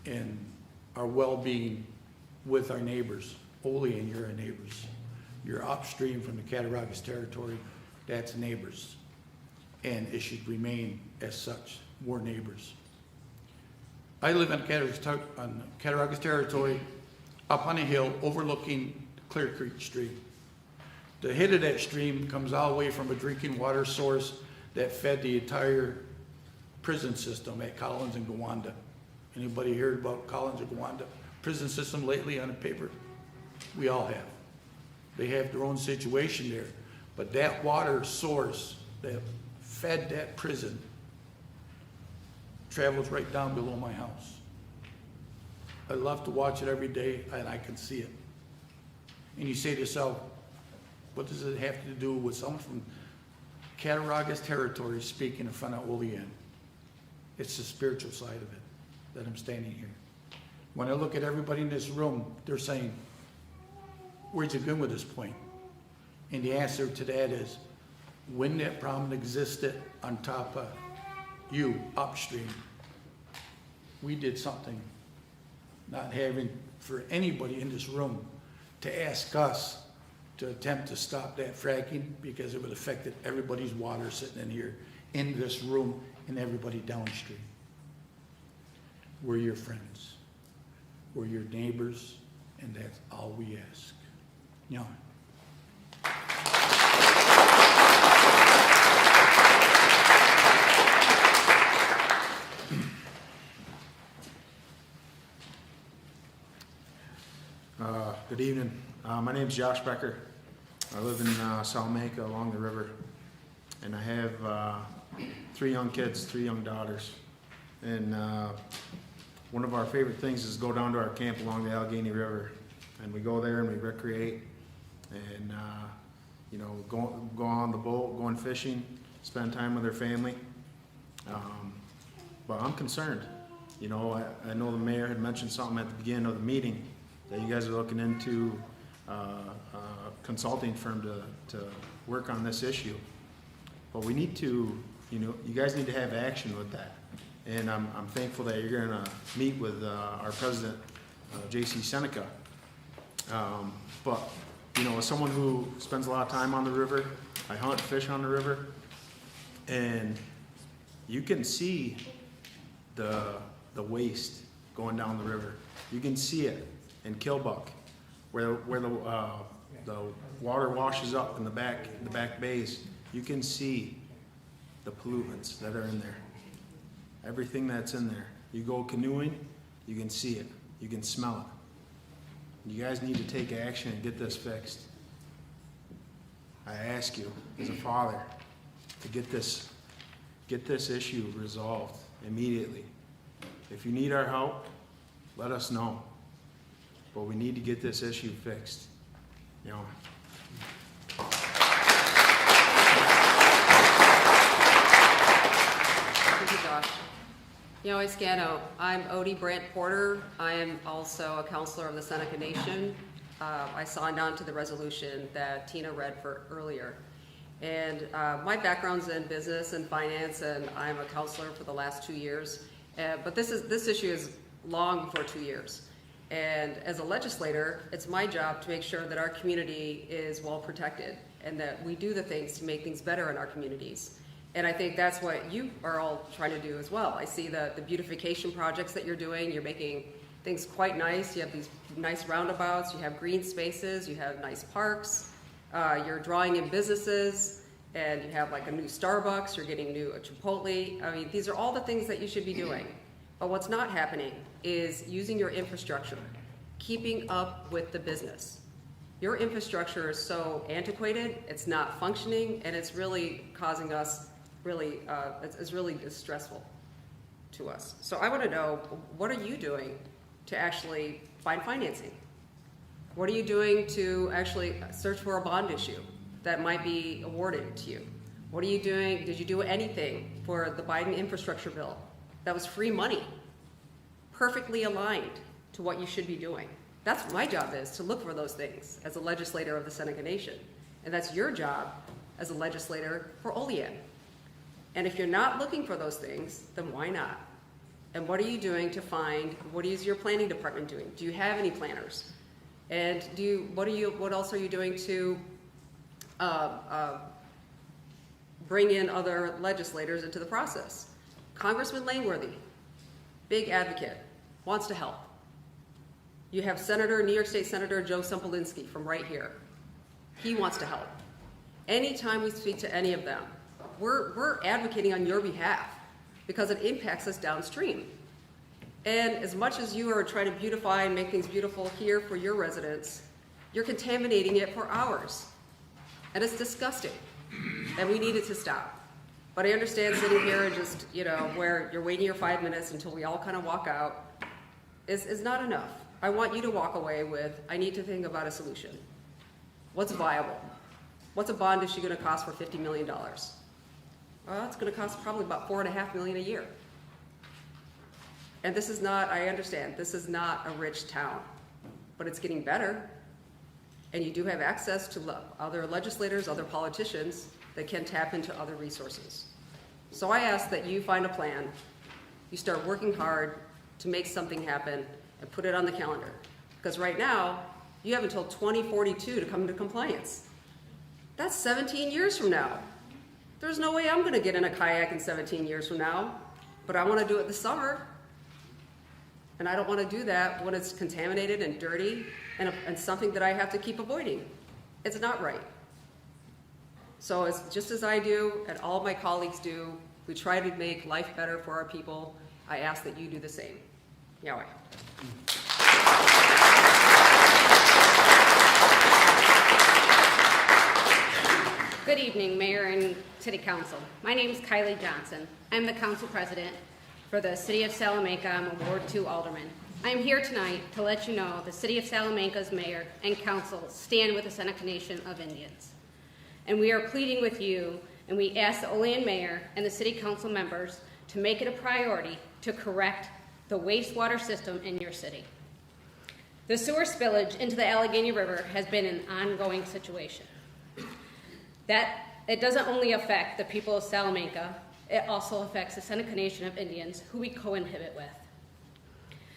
and our well-being with our neighbors. Olean, you're our neighbors. You're upstream from the Cattaraugus Territory, that's neighbors. And it should remain as such. We're neighbors. I live on Cattaraugus Territory, up on a hill overlooking Clear Creek Stream. The head of that stream comes all the way from a drinking water source that fed the entire prison system at Collins and Gowanda. Anybody heard about Collins and Gowanda prison system lately on the paper? We all have. They have their own situation there. But that water source that fed that prison travels right down below my house. I love to watch it every day, and I can see it. And you say to yourself, what does it have to do with someone from Cattaraugus Territory speaking in front of Olean? It's the spiritual side of it that I'm standing here. When I look at everybody in this room, they're saying, where'd you go with this point? And the answer to that is, when that problem existed on top of you, upstream, we did something not having for anybody in this room to ask us to attempt to stop that fracking, because it would have affected everybody's water sitting in here, in this room, and everybody downstream. We're your friends. We're your neighbors, and that's all we ask. Yeah. Good evening. My name's Josh Becker. I live in Salamanca along the river, and I have 3 young kids, 3 young daughters. And one of our favorite things is go down to our camp along the Allegheny River, and we go there and we recreate, and you know, go on the boat, going fishing, spend time with their family. But I'm concerned. You know, I know the mayor had mentioned something at the beginning of the meeting, that you guys are looking into a consulting firm to work on this issue. But we need to, you know, you guys need to have action with that. And I'm thankful that you're gonna meet with our president, J.C. Seneca. But, you know, as someone who spends a lot of time on the river, I hunt, fish on the river, and you can see the waste going down the river. You can see it in Kilbuck, where the water washes up in the back bays. You can see the pollutants that are in there. Everything that's in there. You go canoeing, you can see it. You can smell it. You guys need to take action and get this fixed. I ask you, as a father, to get this issue resolved immediately. If you need our help, let us know. But we need to get this issue fixed. you know, Thank you, Josh. You know, Scano, I'm Odie Brandt Porter. I am also a counselor of the Seneca Nation. I signed on to the resolution that Tina read for earlier. And my background's in business and finance, and I'm a counselor for the last 2 years. But this issue is long before 2 years. And as a legislator, it's my job to make sure that our community is well protected and that we do the things to make things better in our communities. And I think that's what you are all trying to do as well. I see the beautification projects that you're doing. You're making things quite nice. You have these nice roundabouts. You have green spaces. You have nice parks. You're drawing in businesses, and you have like a new Starbucks. You're getting a Chipotle. I mean, these are all the things that you should be doing. But what's not happening is using your infrastructure, keeping up with the business. Your infrastructure is so antiquated, it's not functioning, and it's really causing us it's really distressful to us. So I want to know, what are you doing to actually find financing? What are you doing to actually search for a bond issue that might be awarded to you? What are you doing? Did you do anything for the Biden infrastructure bill? That was free money, perfectly aligned to what you should be doing. That's what my job is, to look for those things as a legislator of the Seneca Nation. And that's your job as a legislator for Olean. And if you're not looking for those things, then why not? And what are you doing to find, what is your planning department doing? Do you have any planners? And what else are you doing to bring in other legislators into the process? Congressman Langworthy, big advocate, wants to help. You have New York State Senator Joe Sempolinsky from right here. He wants to help. Anytime we speak to any of them, we're advocating on your behalf because it impacts us downstream. And as much as you are trying to beautify and make things beautiful here for your residents, you're contaminating it for ours. And it's disgusting. And we need it to stop. But I understand sitting here and just, where you're waiting your 5 minutes until we all kind of walk out is not enough. I want you to walk away with, I need to think about a solution. What's viable? What's a bond issue going to cost for $50 million? Well, it's going to cost probably about $4.5 million a year. And this is not, I understand, this is not a rich town, but it's getting better. And you do have access to other legislators, other politicians that can tap into other resources. So I ask that you find a plan, you start working hard to make something happen and put it on the calendar. Because right now, you have until 2042 to come into compliance. That's 17 years from now. There's no way I'm gonna get in a kayak in 17 years from now, but I wanna do it this summer. And I don't wanna do that when it's contaminated and dirty and something that I have to keep avoiding. It's not right. So it's just as I do and all my colleagues do, we try to make life better for our people. I ask that you do the same. Yahweh. Good evening, Mayor and City Council. My name is Kylie Johnson. I'm the Council President for the City of Salamanca. I'm a Ward 2 Alderman. I'm here tonight to let you know the City of Salamanca's Mayor and Council stand with the Seneca Nation of Indians. And we are pleading with you, and we ask the Olean Mayor and the City Council members to make it a priority to correct the wastewater system in your city. The sewer spillage into the Allegheny River has been an ongoing situation. That it doesn't only affect the people of Salamanca, it also affects the Seneca Nation of Indians, who we co-inhabit with.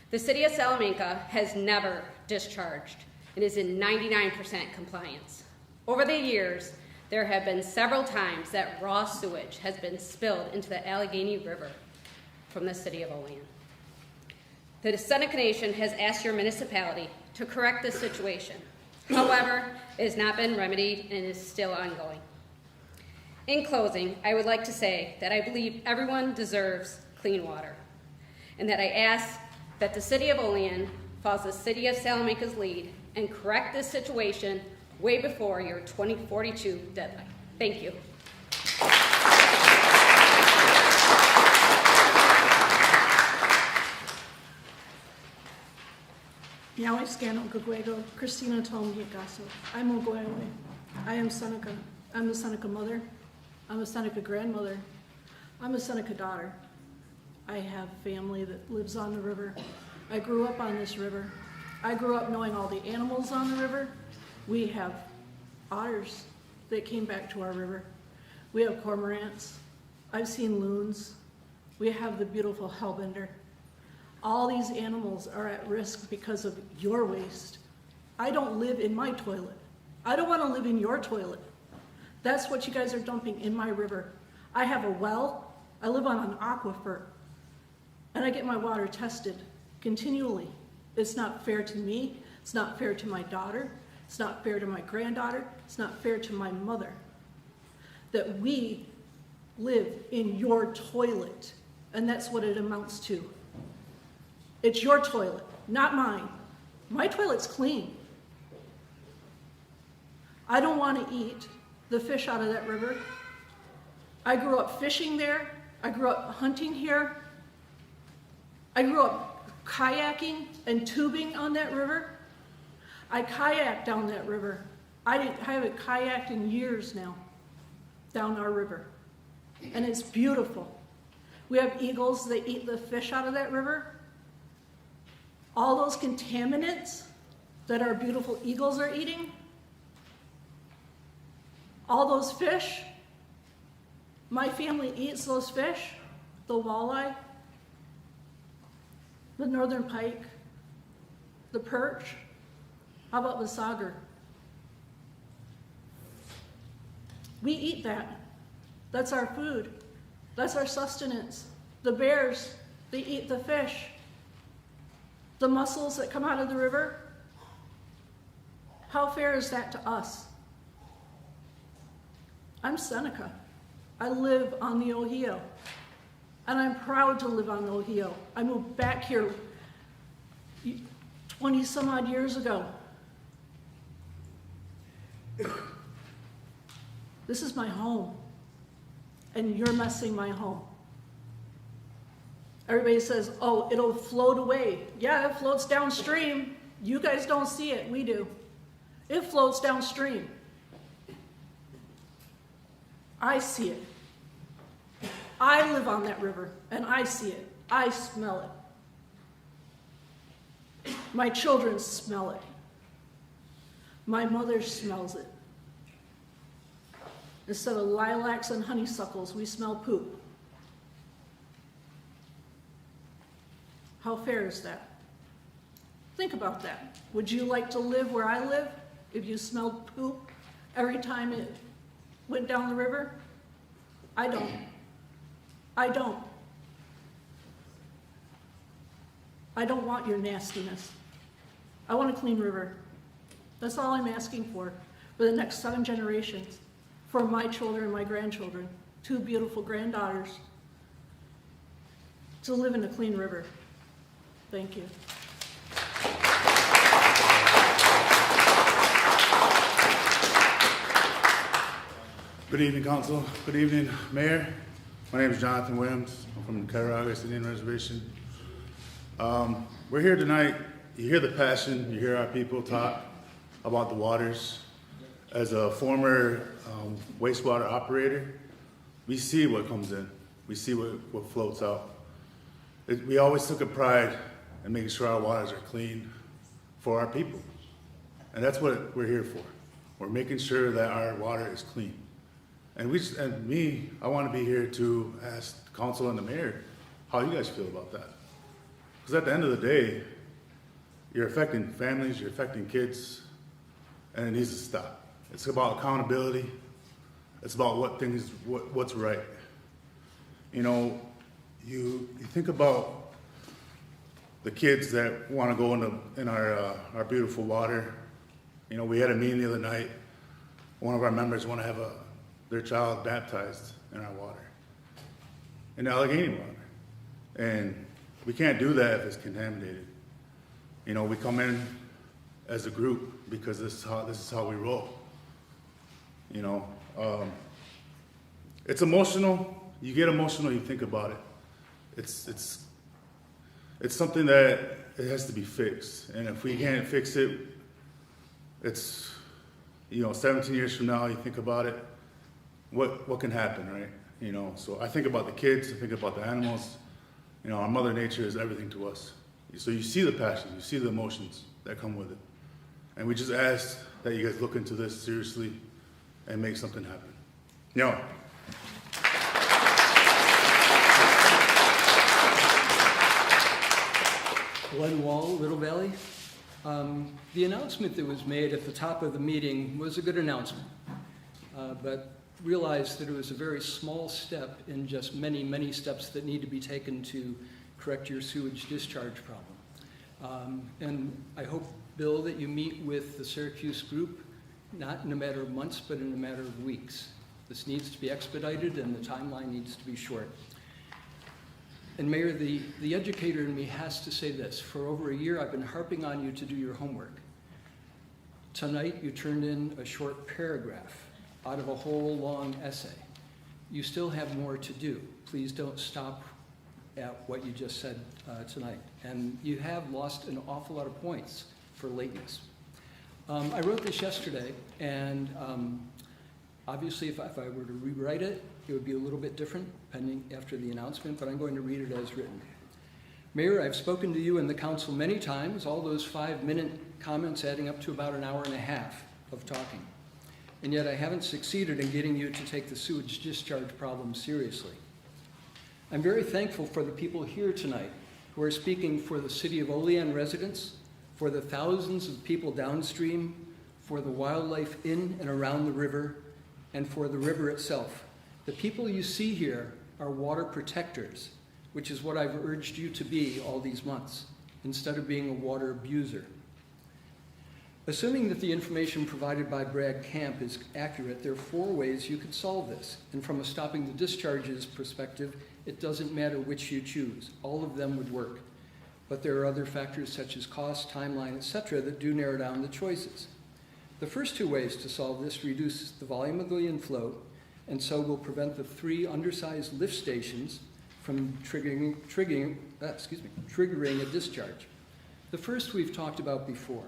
The City of Salamanca has never discharged and is in 99% compliance. Over the years, there have been several times that raw sewage has been spilled into the Allegheny River from the City of Olean. The Seneca Nation has asked your municipality to correct this situation. However, it has not been remedied and is still ongoing. In closing, I would like to say that I believe everyone deserves clean water, and that I ask that the City of Olean follows the City of Salamanca's lead and correct this situation way before your 2042 deadline. Thank you. Yahweh Scano Gugwego, Christina Tomhigaso. I'm Ogoewe. I am Seneca. I'm a Seneca mother. I'm a Seneca grandmother. I'm a Seneca daughter. I have family that lives on the river. I grew up on this river. I grew up knowing all the animals on the river. We have otters that came back to our river. We have cormorants. I've seen loons. We have the beautiful hellbender. All these animals are at risk because of your waste. I don't live in my toilet. I don't want to live in your toilet. That's what you guys are dumping in my river. I have a well. I live on an aquifer. And I get my water tested continually. It's not fair to me. It's not fair to my daughter. It's not fair to my granddaughter. It's not fair to my mother that we live in your toilet. And that's what it amounts to. It's your toilet, not mine. My toilet's clean. I don't want to eat the fish out of that river. I grew up fishing there. I grew up hunting here. I grew up kayaking and tubing on that river. I kayaked down that river. I haven't kayaked in years now down our river. And it's beautiful. We have eagles that eat the fish out of that river. All those contaminants that our beautiful eagles are eating, all those fish, my family eats those fish, the walleye, the northern pike, the perch. How about the sauger? We eat that. That's our food. That's our sustenance. The bears, they eat the fish. The mussels that come out of the river. How fair is that to us? I'm Seneca. I live on the Ohio. And I'm proud to live on the Ohio. I moved back here 20 some odd years ago. This is my home. And you're messing my home. Everybody says, oh, it'll float away. Yeah, it floats downstream. You guys don't see it, we do. It floats downstream. I see it. I live on that river, and I see it. I smell it. My children smell it. My mother smells it. Instead of lilacs and honeysuckles, we smell poop. How fair is that? Think about that. Would you like to live where I live if you smelled poop every time it went down the river? I don't. I don't. I don't want your nastiness. I want a clean river. That's all I'm asking for the next 7 generations, for my children and my grandchildren, 2 beautiful granddaughters, to live in a clean river. Thank you. Good evening, Council. Good evening, Mayor. My name is Jonathan Williams. I'm from the Cattaraugus Indian Reservation. We're here tonight. You hear the passion. You hear our people talk about the waters. As a former wastewater operator, we see what comes in. We see what floats out. We always took a pride in making sure our waters are clean for our people. And that's what we're here for. We're making sure that our water is clean. And I want to be here to ask the council and the mayor how you guys feel about that. Because at the end of the day, you're affecting families, you're affecting kids, and it needs to stop. It's about accountability. It's about what's right. You know, you think about the kids that want to go in our beautiful water. You know, we had a meeting the other night. One of our members want to have their child baptized in our water, in Allegheny water. And we can't do that if it's contaminated. You know, we come in as a group because this is how we roll. You know, it's emotional. You get emotional, you think about it. It's it's something that it has to be fixed. And if we can't fix it, it's, 17 years from now, you think about it, what can happen, right? So I think about the kids, I think about the animals. Our Mother Nature is everything to us. So you see the passion, you see the emotions that come with it. And we just ask that you guys look into this seriously and make something happen. Glenn Wall, Little Valley. The announcement that was made at the top of the meeting was a good announcement, but realized that it was a very small step in just many, many steps that need to be taken to correct your sewage discharge problem. And I hope, Bill, that you meet with the Syracuse group, not in a matter of months, but in a matter of weeks. This needs to be expedited and the timeline needs to be short. And Mayor, the educator in me has to say this. For over a year, I've been harping on you to do your homework. Tonight, you turned in a short paragraph out of a whole long essay. You still have more to do. Please don't stop at what you just said tonight. And you have lost an awful lot of points for lateness. I wrote this yesterday, and obviously if I were to rewrite it, it would be a little bit different pending after the announcement, but I'm going to read it as written. Mayor, I've spoken to you and the council many times, all those 5-minute comments adding up to about an hour and a half of talking. And yet I haven't succeeded in getting you to take the sewage discharge problem seriously. I'm very thankful for the people here tonight who are speaking for the city of Olean residents, for the thousands of people downstream, for the wildlife in and around the river, and for the river itself. The people you see here are water protectors, which is what I've urged you to be all these months, instead of being a water abuser. Assuming that the information provided by Brad Camp is accurate, there are 4 ways you could solve this. And from a stopping the discharges perspective, it doesn't matter which you choose. All of them would work. But there are other factors such as cost, timeline, etc. that do narrow down the choices. The first 2 ways to solve this reduce the volume of the inflow, and so will prevent the 3 undersized lift stations from triggering a discharge. The first we've talked about before,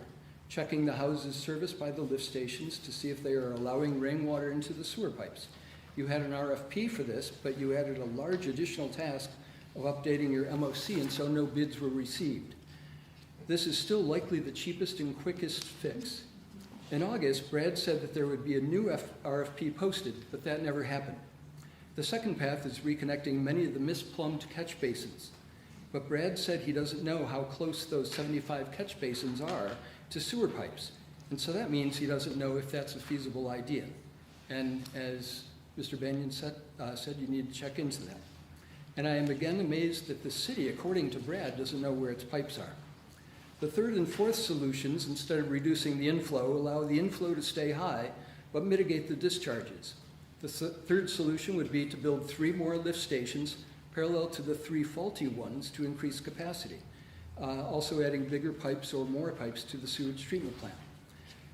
checking the houses serviced by the lift stations to see if they are allowing rainwater into the sewer pipes. You had an RFP for this, but you added a large additional task of updating your MOC, and so no bids were received. This is still likely the cheapest and quickest fix. In August, Brad said that there would be a new RFP posted, but that never happened. The second path is reconnecting many of the misplumbed catch basins, but Brad said he doesn't know how close those 75 catch basins are to sewer pipes, and so that means he doesn't know if that's a feasible idea. And as Mr. Banyan said you need to check into that. And I am again amazed that the city, according to Brad, doesn't know where its pipes are. The third and fourth solutions, instead of reducing the inflow, allow the inflow to stay high, but mitigate the discharges. The third solution would be to build 3 more lift stations parallel to the 3 faulty ones to increase capacity, also adding bigger pipes or more pipes to the sewage treatment plant.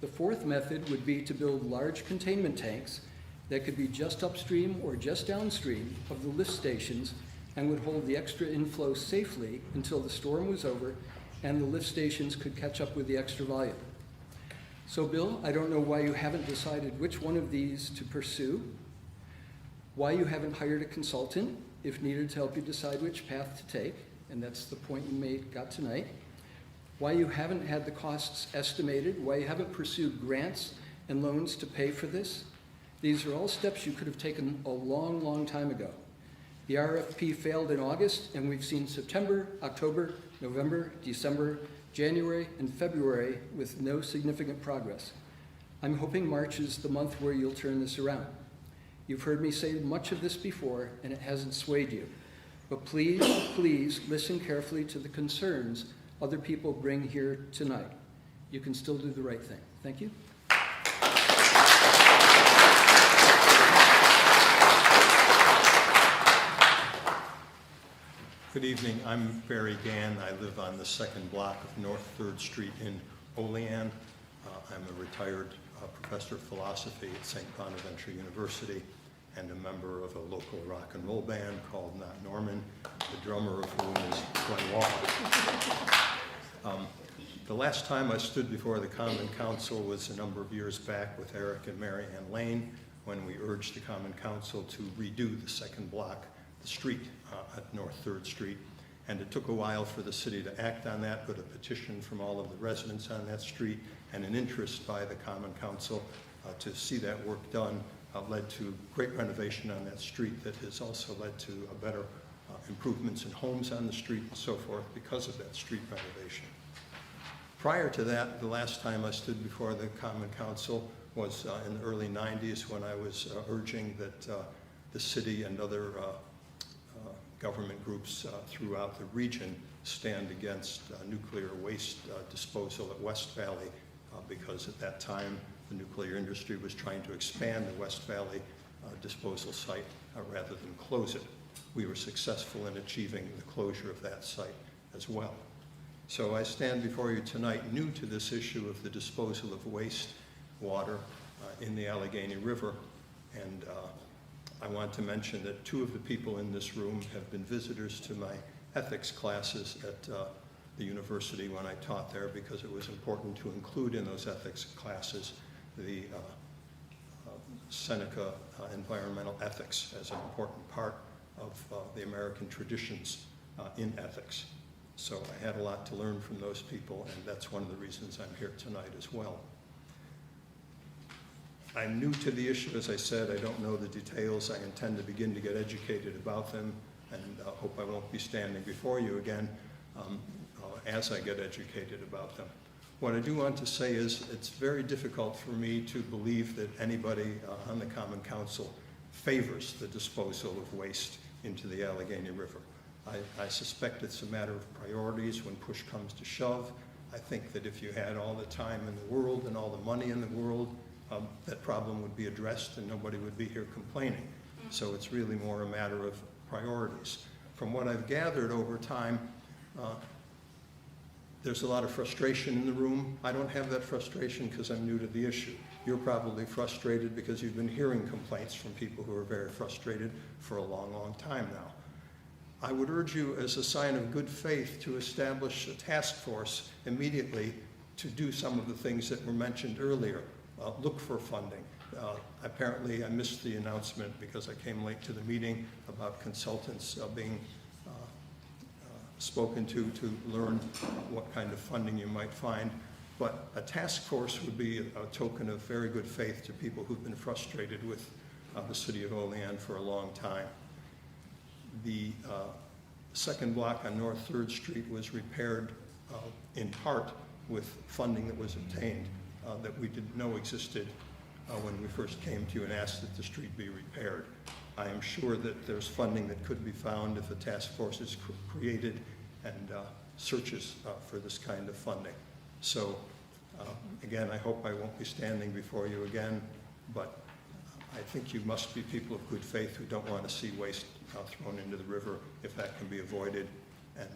The fourth method would be to build large containment tanks that could be just upstream or just downstream of the lift stations and would hold the extra inflow safely until the storm was over and the lift stations could catch up with the extra volume. So Bill, I don't know why you haven't decided which one of these to pursue, why you haven't hired a consultant if needed to help you decide which path to take, and that's the point you got tonight, why you haven't had the costs estimated, why you haven't pursued grants and loans to pay for this. These are all steps you could have taken a long, long time ago. The RFP failed in August, and we've seen September, October, November, December, January, and February with no significant progress. I'm hoping March is the month where you'll turn this around. You've heard me say much of this before, and it hasn't swayed you. But please, please listen carefully to the concerns other people bring here tonight. You can still do the right thing. Thank you. Good evening. I'm Barry Gann. I live on the 2nd block of North 3rd Street in Olean. I'm a retired professor of philosophy at St. Bonaventure University and a member of a local rock and roll band called Not Norman. the drummer of whom is Glenn Wall. The last time I stood before the Common Council was a number of years back with Eric and Mary Ann Lane, when we urged the Common Council to redo the second block, the street at North 3rd Street. And it took a while for the city to act on that, but a petition from all of the residents on that street and an interest by the Common Council to see that work done led to great renovation on that street that has also led to a better improvements in homes on the street and so forth because of that street renovation. Prior to that, the last time I stood before the Common Council was in the early 90s when I was urging that the city and other government groups throughout the region stand against nuclear waste disposal at West Valley because at that time the nuclear industry was trying to expand the West Valley disposal site rather than close it. We were successful in achieving the closure of that site as well. So I stand before you tonight new to this issue of the disposal of waste water in the Allegheny River, and I want to mention that two of the people in this room have been visitors to my ethics classes at the university when I taught there, because it was important to include in those ethics classes the Seneca environmental ethics as an important part of the American traditions in ethics. So I had a lot to learn from those people, and that's one of the reasons I'm here tonight as well. I'm new to the issue, as I said. I don't know the details. I intend to begin to get educated about them, and hope I won't be standing before you again as I get educated about them. What I do want to say is it's very difficult for me to believe that anybody on the Common Council favors the disposal of waste into the Allegheny River. I suspect it's a matter of priorities when push comes to shove. I think that if you had all the time in the world and all the money in the world, that problem would be addressed and nobody would be here complaining. So it's really more a matter of priorities. From what I've gathered over time, there's a lot of frustration in the room. I don't have that frustration because I'm new to the issue. You're probably frustrated because you've been hearing complaints from people who are very frustrated for a long, long time now. I would urge you as a sign of good faith to establish a task force immediately to do some of the things that were mentioned earlier. Look for funding. Apparently I missed the announcement because I came late to the meeting about consultants being spoken to learn what kind of funding you might find. But a task force would be a token of very good faith to people who've been frustrated with the city of Olean for a long time. The second block on North 3rd Street was repaired in part with funding that was obtained that we didn't know existed when we first came to you and asked that the street be repaired. I am sure that there's funding that could be found if a task force is created and searches for this kind of funding. So again, I hope I won't be standing before you again, but I think you must be people of good faith who don't want to see waste thrown into the river if that can be avoided, and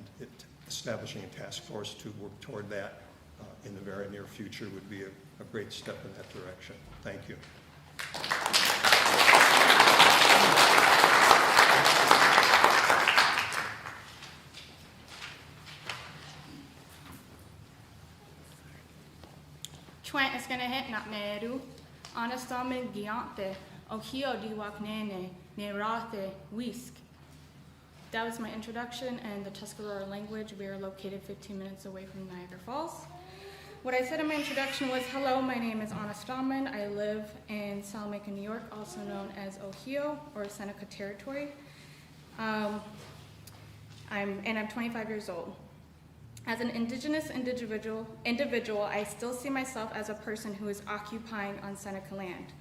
establishing a task force to work toward that in the very near future would be a great step in that direction. Thank you. Trent is going to hit not meru. Anastame giante. Ohio diwak nene. Nerate wisk. That was my introduction in the Tuscarora language. We are located 15 minutes away from Niagara Falls. What I said in my introduction was, hello, my name is Anna Stallman. I live in Salamanca, New York, also known as Ohio or Seneca Territory. I'm 25 years old. As an indigenous individual, I still see myself as a person who is occupying on Seneca land.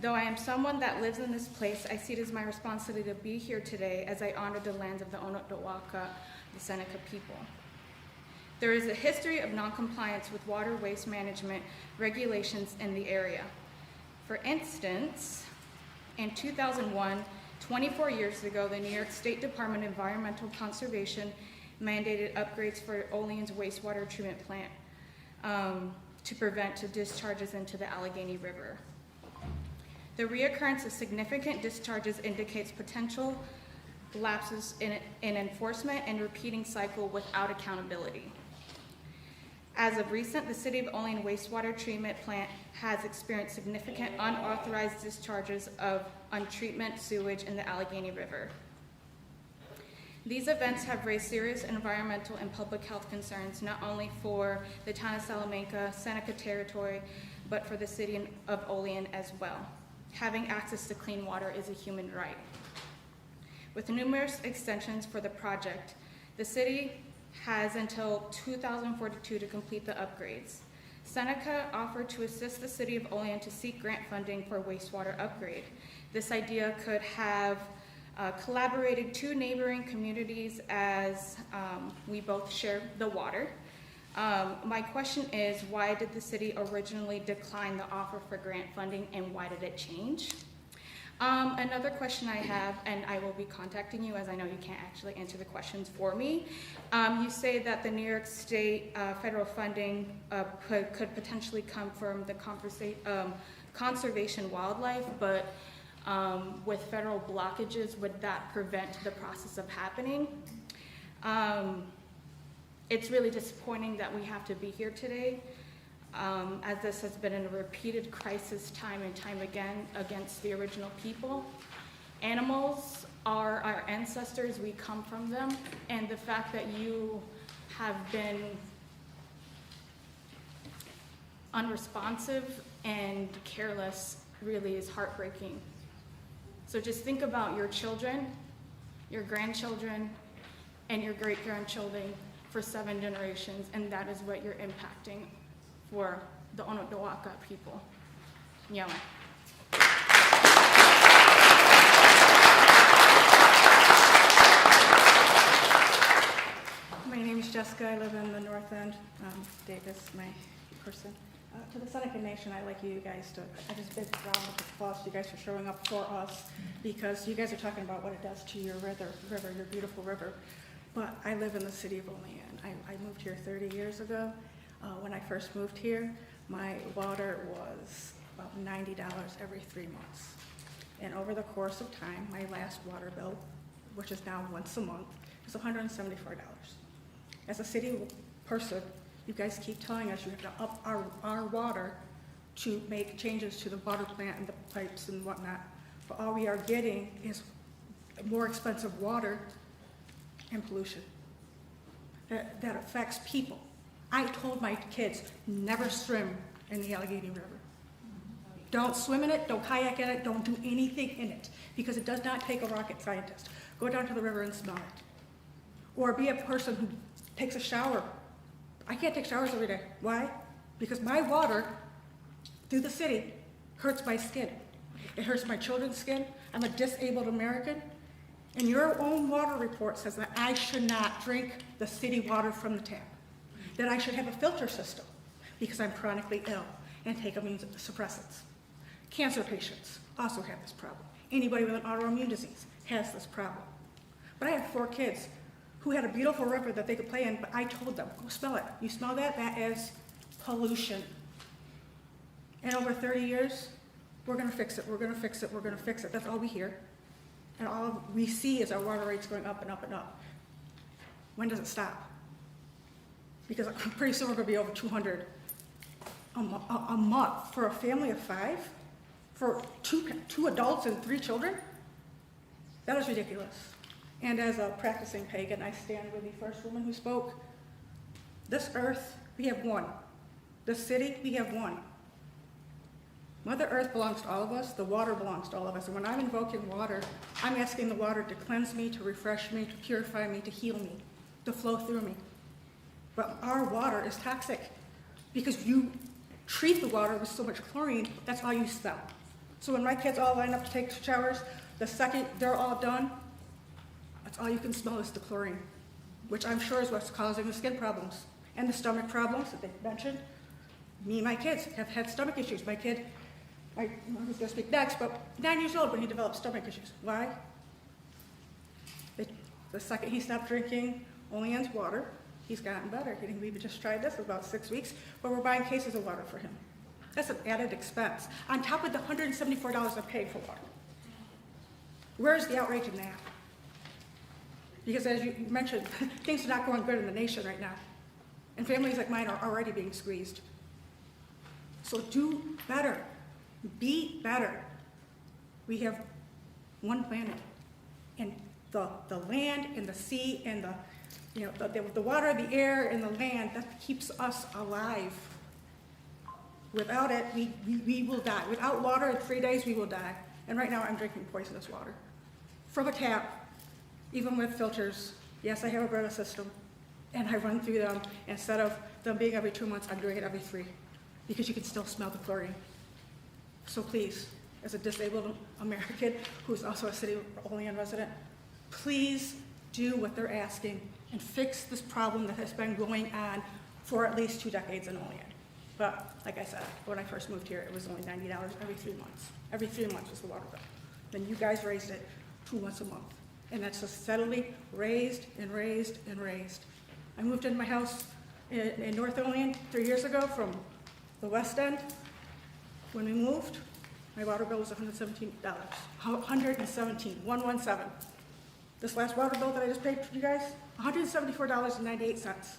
Though I am someone that lives in this place, I see it as my responsibility to be here today as I honor the lands of the Onondaga, the Seneca people. There is a history of noncompliance with water waste management regulations in the area. For instance, in 2001, 24 years ago, the New York State Department of Environmental Conservation mandated upgrades for Olean's wastewater treatment plant to prevent discharges into the Allegheny River. The reoccurrence of significant discharges indicates potential lapses in enforcement, and repeating cycle without accountability. As of recent, the City of Olean wastewater treatment plant has experienced significant unauthorized discharges of untreatment sewage in the Allegheny River. These events have raised serious environmental and public health concerns, not only for the town of Salamanca, Seneca territory, but for the city of Olean as well. Having access to clean water is a human right. With numerous extensions for the project, the city has until 2042 to complete the upgrades. Seneca offered to assist the city of Olean to seek grant funding for wastewater upgrade. This idea could have collaborated two neighboring communities as we both share the water. My question is, why did the city originally decline the offer for grant funding, and why did it change? Another question I have, and I will be contacting you as I know you can't actually answer the questions for me. You say that the New York State federal funding could potentially come from the conservation wildlife, but with federal blockages, would that prevent the process of happening? It's really disappointing that we have to be here today, as this has been a repeated crisis time and time again against the original people. Animals are our ancestors, we come from them, and the fact that you have been unresponsive and careless really is heartbreaking. So just think about your children, your grandchildren, and your great-grandchildren for 7 generations, and that is what you're impacting for the Onondaga people. Nyawa. My name is Jessica. I live in the North End. Davis, my person. To the Seneca Nation, I'd like you guys to, I just big round of applause to you guys for showing up for us, because you guys are talking about what it does to your river, your beautiful river. But I live in the city of Olean. I moved here 30 years ago. When I first moved here, my water was about $90 every 3 months. And over the course of time, my last water bill, which is now once a month, is $174. As a city person, you guys keep telling us you have to up our water to make changes to the water plant and the pipes and whatnot. But all we are getting is more expensive water and pollution that affects people. I told my kids, never swim in the Allegheny River. Don't swim in it, don't kayak in it, don't do anything in it, because it does not take a rocket scientist. Go down to the river and smell it. Or be a person who takes a shower. I can't take showers every day. Why? Because my water through the city hurts my skin. It hurts my children's skin. I'm a disabled American. And your own water report says that I should not drink the city water from the tap. That I should have a filter system because I'm chronically ill and take immunosuppressants. Cancer patients also have this problem. Anybody with an autoimmune disease has this problem. But I have 4 kids who had a beautiful river that they could play in, but I told them, go smell it. You smell that? That is pollution. And over 30 years, we're gonna fix it, we're gonna fix it, we're gonna fix it. That's all we hear. And all we see is our water rates going up and up and up. When does it stop? Because pretty soon we're gonna be over 200 a month for a family of 5, for two adults and 3 children. That is ridiculous. And as a practicing pagan, I stand with the first woman who spoke. This earth, we have one. This city, we have one. Mother Earth belongs to all of us. The water belongs to all of us. And when I'm invoking water, I'm asking the water to cleanse me, to refresh me, to purify me, to heal me, to flow through me. But our water is toxic because you treat the water with so much chlorine, that's all you smell. So when my kids all line up to take showers, the second they're all done, that's all you can smell is the chlorine, which I'm sure is what's causing the skin problems and the stomach problems that they mentioned. Me and my kids have had stomach issues. My kid, I was going to speak next, but 9 years old when he developed stomach issues. Why? The second he stopped drinking Olean's water, he's gotten better. We just tried this for about 6 weeks, but we're buying cases of water for him. That's an added expense, on top of the $174 I paid for water. Where's the outrage in that? Because as you mentioned, things are not going good in the nation right now. And families like mine are already being squeezed. So do better. Be better. We have one planet. And the land and the sea and the water, the air, and the land, that keeps us alive. Without it, we will die. Without water in 3 days, we will die. And right now, I'm drinking poisonous water. From a tap, even with filters. Yes, I have a Brita system. And I run through them. Instead of them being every 2 months, I'm doing it every 3. Because you can still smell the chlorine. So please, as a disabled American who's also a City of Olean resident, please do what they're asking and fix this problem that has been going on for at least 2 decades in Olean. But like I said, when I first moved here, it was only $90 every 3 months. Every 3 months was the water bill. Then you guys raised it to once a month. And that's just steadily raised and raised and raised. I moved into my house in North Olean 3 years ago from the West End. When we moved, my water bill was $117. 117. This last water bill that I just paid for you guys, $174.98.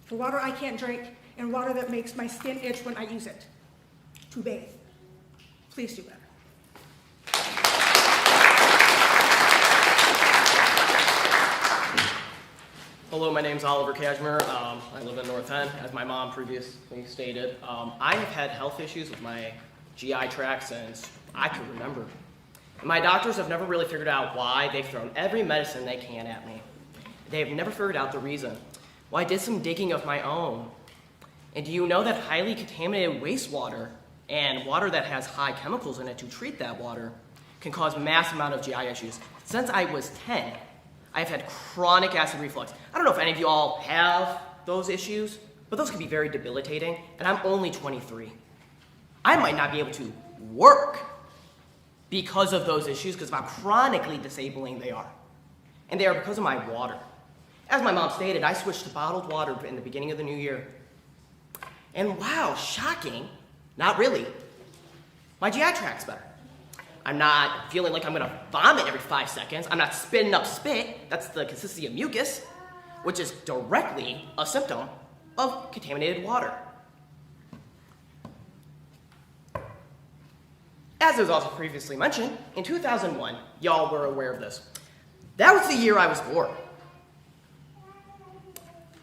For water I can't drink and water that makes my skin itch when I use it to bathe. Please do better. Hello, my name's Oliver Cashmere. I live in North End, as my mom previously stated. I have had health issues with my GI tract since I can remember. My doctors have never really figured out why. They've thrown every medicine they can at me. They have never figured out the reason. Well, I did some digging of my own. And do you know that highly contaminated wastewater and water that has high chemicals in it to treat that water can cause mass amount of GI issues? Since I was 10, I've had chronic acid reflux. I don't know if any of you all have those issues, but those can be very debilitating, and I'm only 23. I might not be able to work because of those issues, because of how chronically disabling they are. And they are because of my water. As my mom stated, I switched to bottled water in the beginning of the new year. And wow, shocking, not really. My GI tract's better. I'm not feeling like I'm gonna vomit every 5 seconds. I'm not spitting up spit. That's the consistency of mucus, which is directly a symptom of contaminated water. As was also previously mentioned, in 2001, y'all were aware of this. That was the year I was born.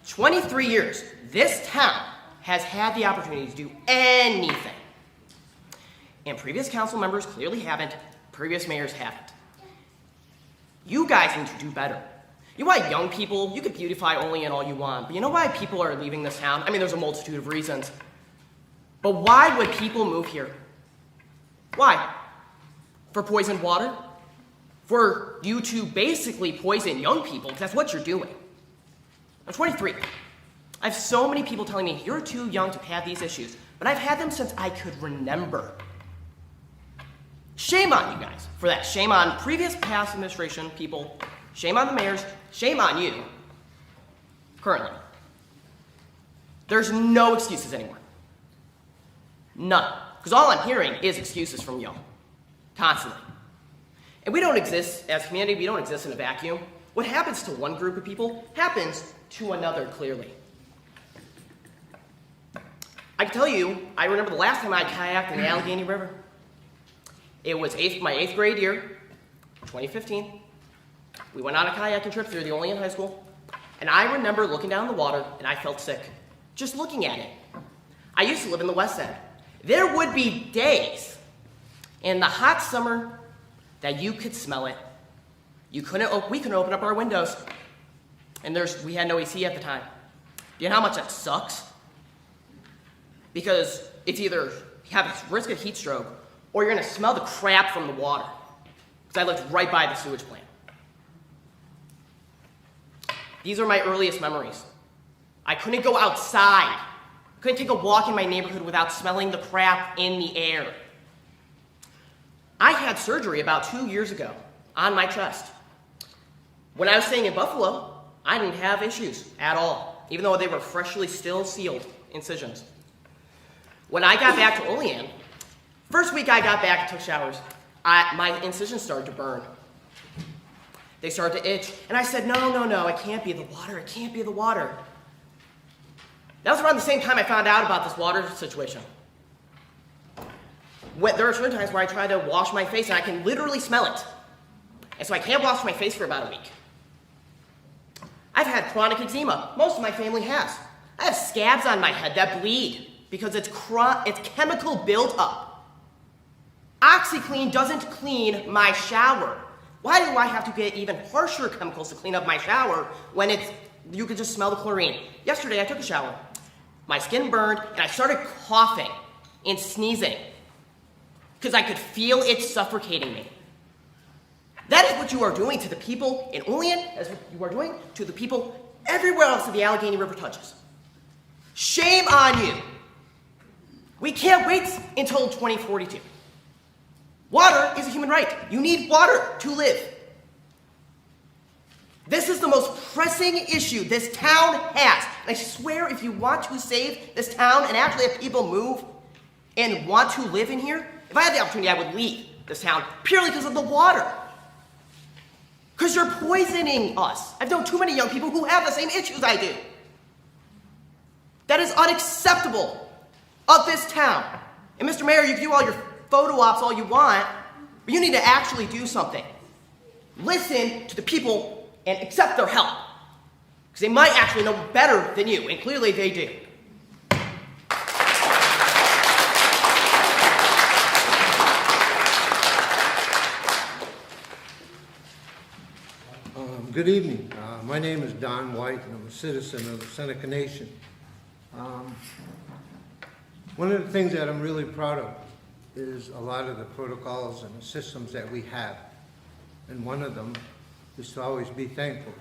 23 years, this town has had the opportunity to do anything. And previous council members clearly haven't, previous mayors haven't. You guys need to do better. You know why young people, you could beautify Olean all you want, but you know why people are leaving this town? I mean, there's a multitude of reasons. But why would people move here? Why? For poisoned water? For you to basically poison young people, because that's what you're doing. I'm 23. I have so many people telling me, you're too young to have these issues, but I've had them since I could remember. Shame on you guys for that. Shame on previous past administration people. Shame on the mayors. Shame on you. Currently. There's no excuses anymore. None. Because all I'm hearing is excuses from y'all. Constantly. And we don't exist, as a community, we don't exist in a vacuum. What happens to one group of people happens to another, clearly. I can tell you, I remember the last time I kayaked in the Allegheny River. It was my 8th grade year, 2015. We went on a kayaking trip through the Olean High School, and I remember looking down the water, and I felt sick, just looking at it. I used to live in the West End. There would be days in the hot summer that you could smell it. We couldn't open up our windows, and we had no AC at the time. Do you know how much that sucks? Because it's either you have a risk of heat stroke, or you're gonna smell the crap from the water. Because I lived right by the sewage plant. These are my earliest memories. I couldn't go outside. Couldn't take a walk in my neighborhood without smelling the crap in the air. I had surgery about 2 years ago on my chest. When I was staying in Buffalo, I didn't have issues at all, even though they were freshly still sealed incisions. When I got back to Olean, first week I got back and took showers, my incisions started to burn. They started to itch, and I said, no, it can't be the water, it can't be the water. That was around the same time I found out about this water situation. There are certain times where I try to wash my face and I can literally smell it. And so I can't wash my face for about a week. I've had chronic eczema. Most of my family has. I have scabs on my head that bleed because it's chemical buildup. OxyClean doesn't clean my shower. Why do I have to get even harsher chemicals to clean up my shower when you can just smell the chlorine? Yesterday I took a shower. My skin burned and I started coughing and sneezing because I could feel it suffocating me. That is what you are doing to the people in Olean, as what you are doing to the people everywhere else that the Allegheny River touches. Shame on you. We can't wait until 2042. Water is a human right. You need water to live. This is the most pressing issue this town has. And I swear if you want to save this town and actually have people move and want to live in here, if I had the opportunity, I would leave this town purely because of the water. Because you're poisoning us. I've known too many young people who have the same issues I do. That is unacceptable of this town. And Mr. Mayor, you can do all your photo ops all you want, but you need to actually do something. Listen to the people and accept their help. Because they might actually know better than you, and clearly they do. Good evening. My name is Don White, and I'm a citizen of the Seneca Nation. One of the things that I'm really proud of is a lot of the protocols and the systems that we have. And one of them is to always be thankful.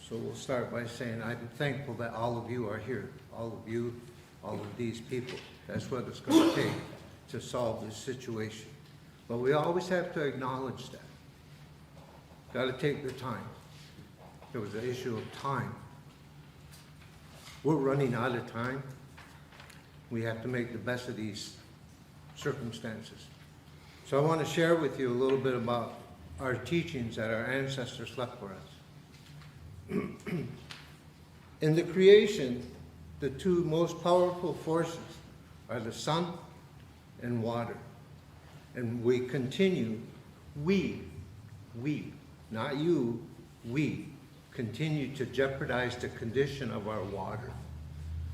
So we'll start by saying I'm thankful that all of you are here. All of you, all of these people. That's what it's going to take to solve this situation. But we always have to acknowledge that. Got to take the time. There was an issue of time. We're running out of time. We have to make the best of these circumstances. So I want to share with you a little bit about our teachings that our ancestors left for us. In the creation, the two most powerful forces are the sun and water. And we continue, not you, we continue to jeopardize the condition of our water.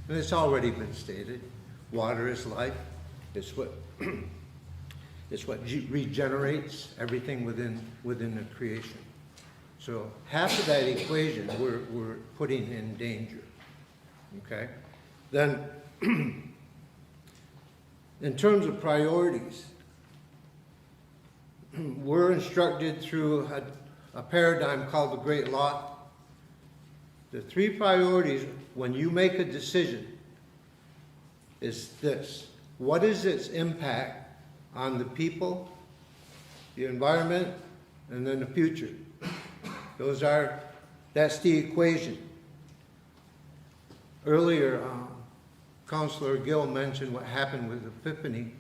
And it's already been stated, water is life. It's what regenerates everything within the creation. So half of that equation we're putting in danger, okay? Then, in terms of priorities, we're instructed through a paradigm called the Great Lot. The three priorities when you make a decision is this. What is its impact on the people, the environment, and then the future? That's the equation. Earlier, Councilor Gill mentioned what happened with Epiphany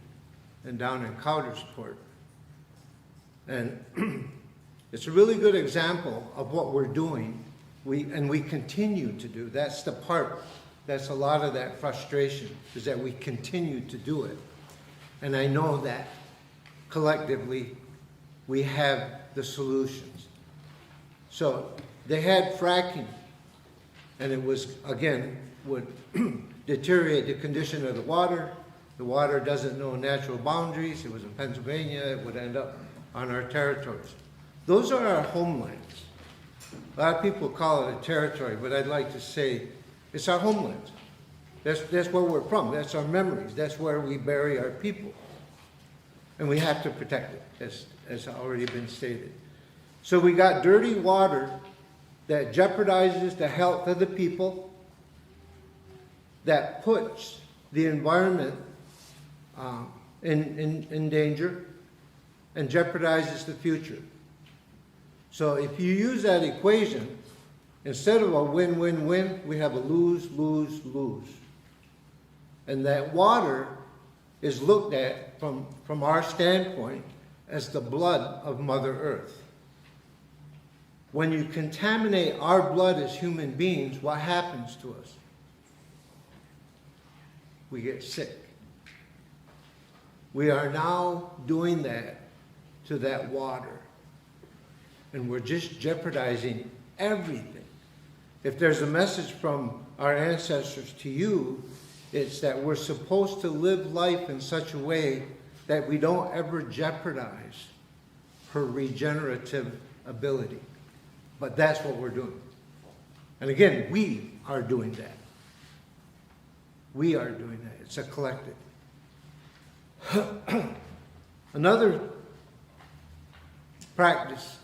and down in Coudersport. And it's a really good example of what we're doing, and we continue to do. That's the part, that's a lot of that frustration, is that we continue to do it. And I know that collectively we have the solutions. So they had fracking, and it was, again, would deteriorate the condition of the water. The water doesn't know natural boundaries. It was in Pennsylvania. It would end up on our territories. Those are our homelands. A lot of people call it a territory, but I'd like to say it's our homelands. That's where we're from. That's our memories. That's where we bury our people. And we have to protect it, as already been stated. So we got dirty water that jeopardizes the health of the people, that puts the environment in danger, and jeopardizes the future. So if you use that equation, instead of a win-win-win, we have a lose-lose-lose. And that water is looked at from our standpoint as the blood of Mother Earth. When you contaminate our blood as human beings, what happens to us? We get sick. We are now doing that to that water. And we're just jeopardizing everything. If there's a message from our ancestors to you, it's that we're supposed to live life in such a way that we don't ever jeopardize her regenerative ability. But that's what we're doing. And again, we are doing that. We are doing that. It's a collective. Another practice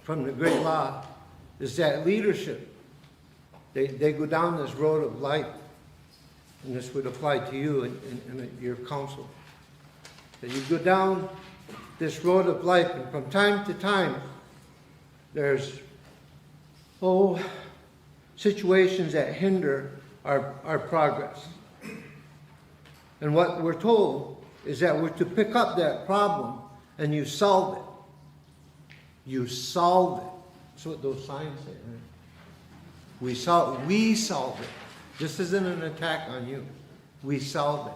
from the great law is that leadership. They go down this road of life, and this would apply to you and your council. That you go down this road of life, and from time to time, there's situations that hinder our progress. And what we're told is that we're to pick up that problem and you solve it. You solve it. That's what those signs say, right? We solve it. This isn't an attack on you. We solve it.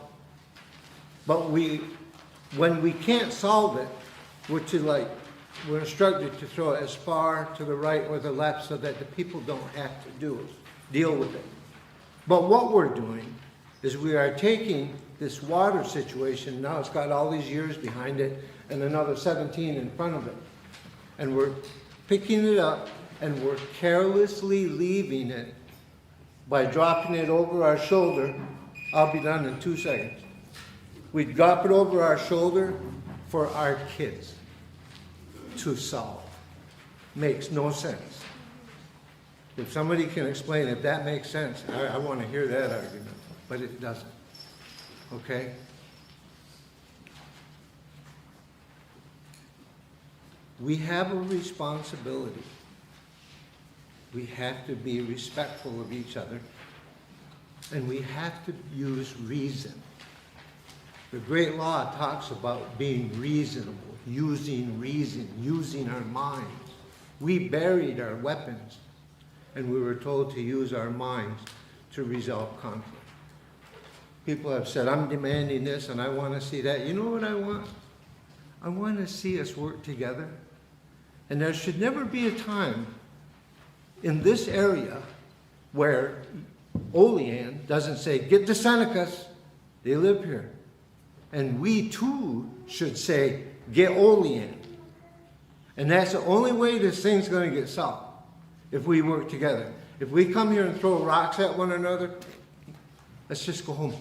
But when we can't solve it, we're instructed to throw it as far to the right or the left so that the people don't have to deal with it. But what we're doing is we are taking this water situation, now it's got all these years behind it and another 17 in front of it. And we're picking it up and we're carelessly leaving it by dropping it over our shoulder. I'll be done in 2 seconds. We drop it over our shoulder for our kids to solve. Makes no sense. If somebody can explain if that makes sense, I want to hear that argument, but it doesn't. Okay? We have a responsibility. We have to be respectful of each other, and we have to use reason. The great law talks about being reasonable, using reason, using our minds. We buried our weapons, and we were told to use our minds to resolve conflict. People have said, I'm demanding this and I want to see that. You know what I want? I want to see us work together. And there should never be a time in this area where Olean doesn't say, get the Senecas, they live here. And we too should say, get Olean. And that's the only way this thing's going to get solved, if we work together. If we come here and throw rocks at one another, let's just go home.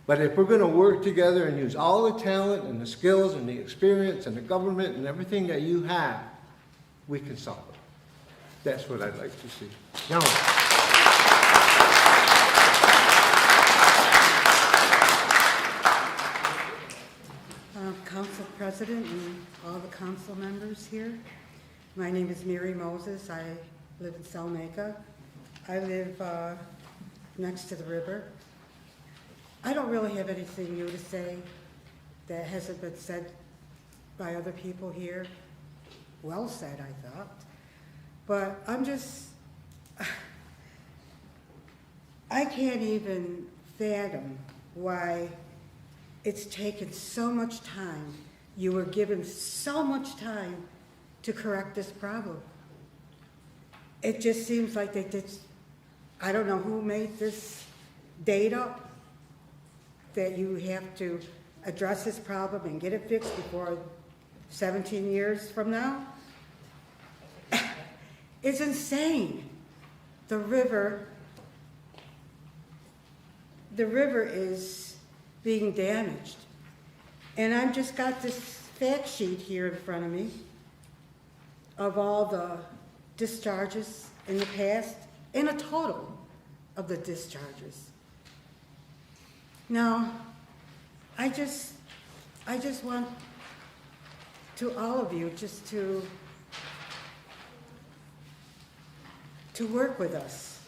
But if we're going to work together and use all the talent and the skills and the experience and the government and everything that you have, we can solve it. That's what I'd like to see. Now, Council President and all the council members here. My name is Mary Moses. I live in Salmaca. I live next to the river. I don't really have anything new to say that hasn't been said by other people here. Well said, I thought. But I can't even fathom why it's taken so much time. You were given so much time to correct this problem. It just seems like they did, I don't know who made this date up, that you have to address this problem and get it fixed before 17 years from now. It's insane. The river is being damaged. And I've just got this fact sheet here in front of me of all the discharges in the past and a total of the discharges. Now, I just want to all of you just to work with us,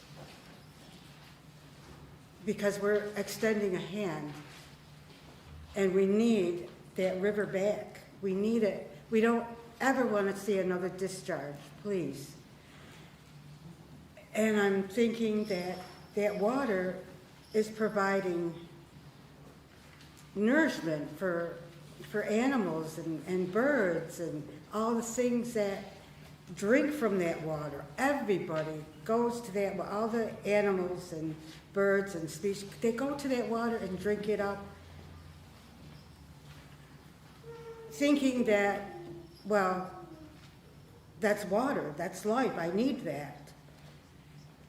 because we're extending a hand and we need that river back. We need it. We don't ever want to see another discharge, please. And I'm thinking that that water is providing nourishment for animals and birds and all the things that drink from that water. Everybody goes to that, all the animals and birds and species, they go to that water and drink it up, thinking that, well, that's water, that's life, I need that.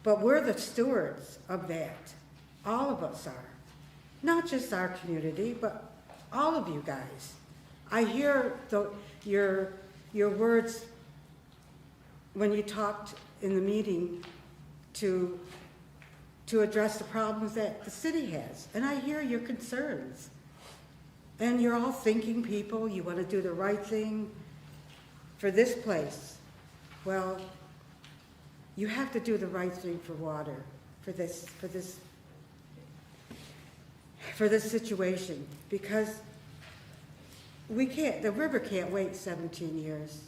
But we're the stewards of that. All of us are. Not just our community, but all of you guys. I hear your words when you talked in the meeting to address the problems that the city has. And I hear your concerns. And you're all thinking people, you want to do the right thing for this place. Well, you have to do the right thing for water, for this situation, because the river can't wait 17 years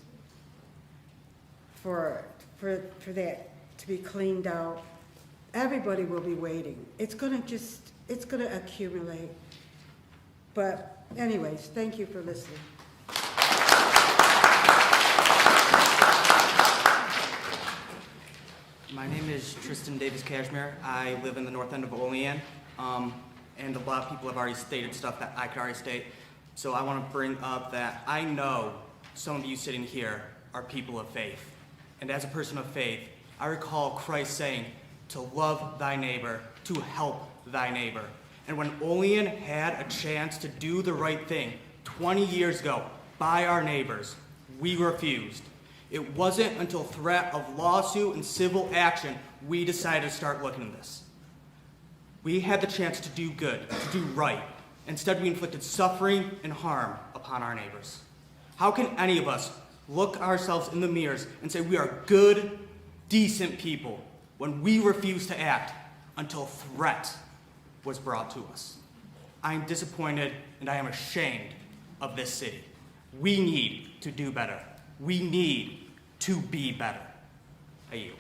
for that to be cleaned out. Everybody will be waiting. It's gonna accumulate. But anyways, thank you for listening. My name is Tristan Davis Cashmere. I live in the north end of Olean, and a lot of people have already stated stuff that I could already state. So I want to bring up that I know some of you sitting here are people of faith. And as a person of faith, I recall Christ saying to love thy neighbor, to help thy neighbor. And when Olean had a chance to do the right thing 20 years ago by our neighbors, we refused. It wasn't until threat of lawsuit and civil action we decided to start looking at this. We had the chance to do good, to do right. Instead, we inflicted suffering and harm upon our neighbors. How can any of us look ourselves in the mirrors and say we are good, decent people when we refuse to act until threat was brought to us? I am disappointed and I am ashamed of this city. We need to do better. We need to be better. I yield.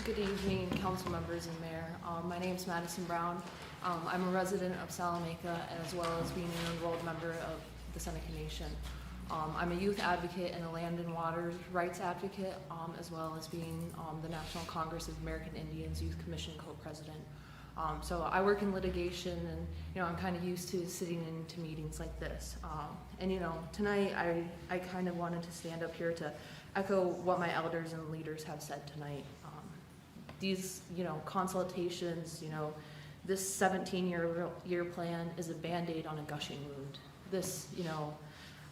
Good evening, council members and mayor. My name is Madison Brown. I'm a resident of Salamanca as well as being an enrolled member of the Seneca Nation. I'm a youth advocate and a land and water rights advocate, as well as being the National Congress of American Indians Youth Commission co-president. So I work in litigation, and I'm kind of used to sitting into meetings like this. And tonight I kind of wanted to stand up here to echo what my elders and leaders have said tonight. These consultations, this 17-year plan is a Band-Aid on a gushing wound. This,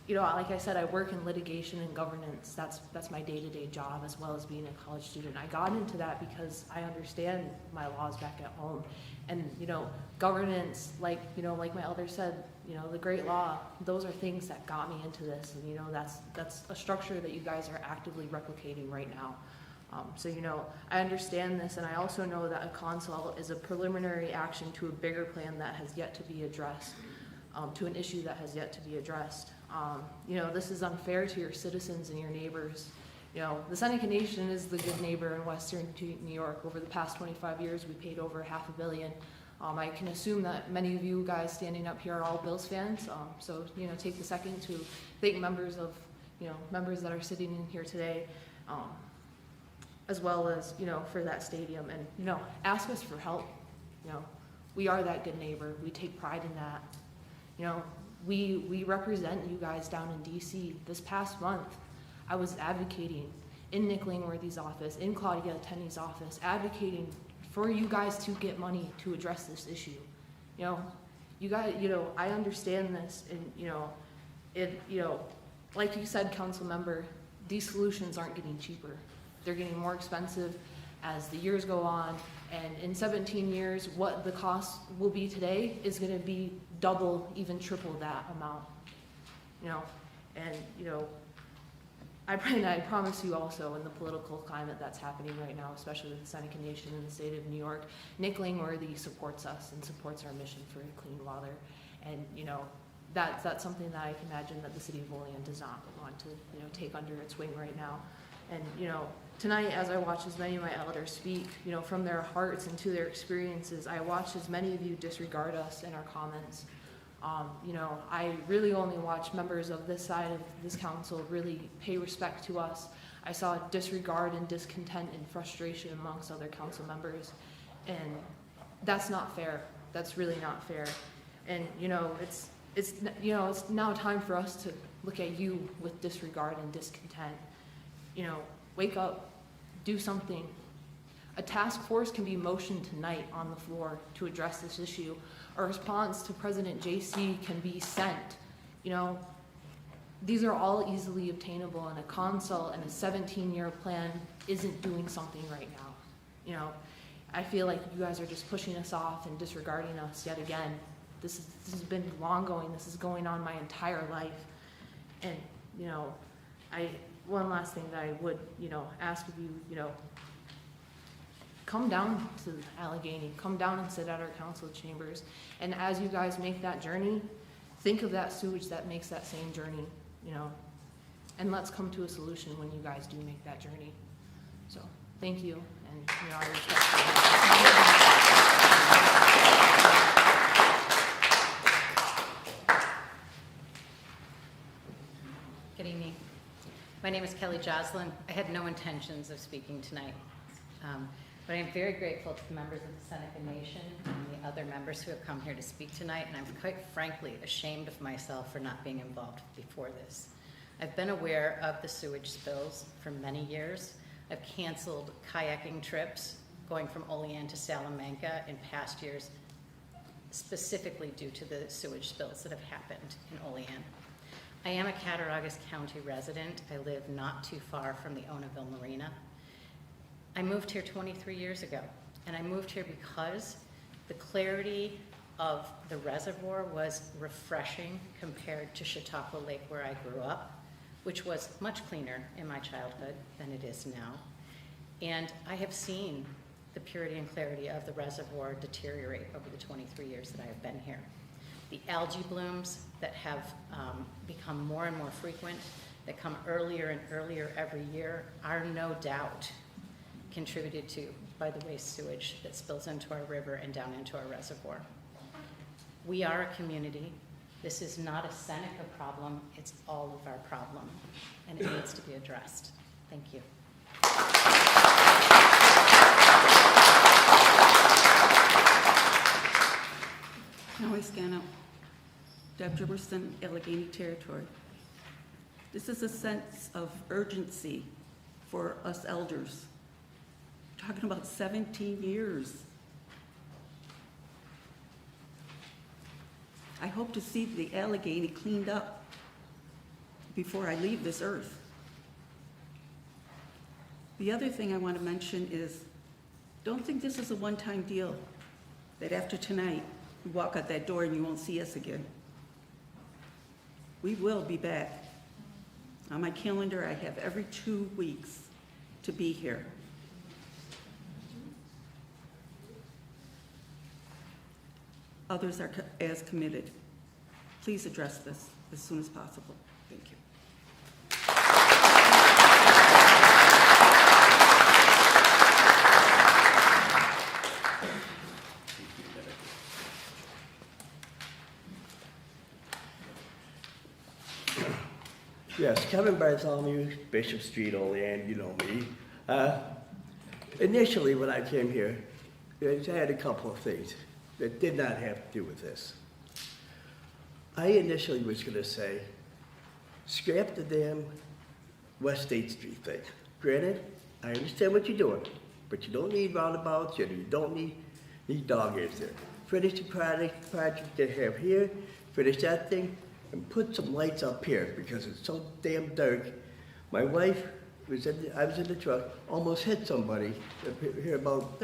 like I said, I work in litigation and governance. That's my day-to-day job, as well as being a college student. I got into that because I understand my laws back at home, and governance, like my elder said, the great law. Those are things that got me into this, and that's a structure that you guys are actively replicating right now. So I understand this, and I also know that a consult is a preliminary action to a bigger plan that has yet to be addressed, to an issue that has yet to be addressed. This is unfair to your citizens and your neighbors. The Seneca Nation is the good neighbor in Western New York. Over the past 25 years, we paid over $500 million. I can assume that many of you guys standing up here are all Bills fans. So take the second to thank members that are sitting in here today, as well as for that stadium, and ask us for help. We are that good neighbor. We take pride in that. We represent you guys down in DC. This past month, I was advocating in Nick Langworthy's office, in Claudia Tenney's office, advocating for you guys to get money to address this issue. You guys, I understand this, and like you said, council member, these solutions aren't getting cheaper. They're getting more expensive as the years go on, and in 17 years, what the cost will be today is going to be double, even triple that amount. I promise you also, in the political climate that's happening right now, especially with the Seneca Nation in the state of New York, Nick Langworthy supports us and supports our mission for clean water. And, you know, that's something that I can imagine that the city of Olean does not want to, you know, take under its wing right now. And, you know, tonight, as I watch as many of my elders speak, you know, from their hearts and to their experiences, I watched as many of you disregard us in our comments. You know, I really only watch members of this side of this council really pay respect to us. I saw disregard and discontent and frustration amongst other council members, and that's not fair. That's really not fair. And you know, it's now time for us to look at you with disregard and discontent. You know, wake up, do something. A task force can be motioned tonight on the floor to address this issue. A response to President JC can be sent. You know, these are all easily obtainable, and a consult and a 17-year plan isn't doing something right now. You know, I feel like you guys are just pushing us off and disregarding us yet again. This has been long going. This is going on my entire life. And, you know, one last thing that I would, you know, ask of you, you know, come down to Allegheny, come down and sit at our council chambers. And as you guys make that journey, think of that sewage that makes that same journey, you know, and let's come to a solution when you guys do make that journey. So, thank you, and, you know, I respect you. Good evening. My name is Kelly Joslin. I had no intentions of speaking tonight. But I'm very grateful to the members of the Seneca Nation and the other members who have come here to speak tonight, and I'm quite frankly ashamed of myself for not being involved before this. I've been aware of the sewage spills for many years. I've canceled kayaking trips going from Olean to Salamanca in past years, specifically due to the sewage spills that have happened in Olean. I am a Cattaraugus County resident. I live not too far from the Onaville Marina. I moved here 23 years ago, and I moved here because the clarity of the reservoir was refreshing compared to Chautauqua Lake, where I grew up, which was much cleaner in my childhood than it is now. And I have seen the purity and clarity of the reservoir deteriorate over the 23 years that I have been here. The algae blooms that have become more and more frequent, that come earlier and earlier every year, are no doubt contributed to by the waste sewage that spills into our river and down into our reservoir. We are a community. This is not a Seneca problem, it's all of our problem, and it needs to be addressed. Thank you. Now I scan out. Deb Jimerson, Allegheny Territory. This is a sense of urgency for us elders. We're talking about 17 years. I hope to see the Allegheny cleaned up before I leave this earth. The other thing I want to mention is, don't think this is a one-time deal, that after tonight, you walk out that door and you won't see us again. We will be back. On my calendar, I have every 2 weeks to be here. Others are as committed. Please address this as soon as possible. Thank you. Yes, Kevin Bartholomew, Bishop Street, Olean, you know me. Initially, when I came here, I had a couple of things that did not have to do with this. I initially was going to say, scrap the damn West State Street thing. Granted, I understand what you're doing, but you don't need roundabouts, you don't need dog ears there. Finish the project they have here, finish that thing, and put some lights up here because it's so damn dark. My wife I was in the truck, almost hit somebody here about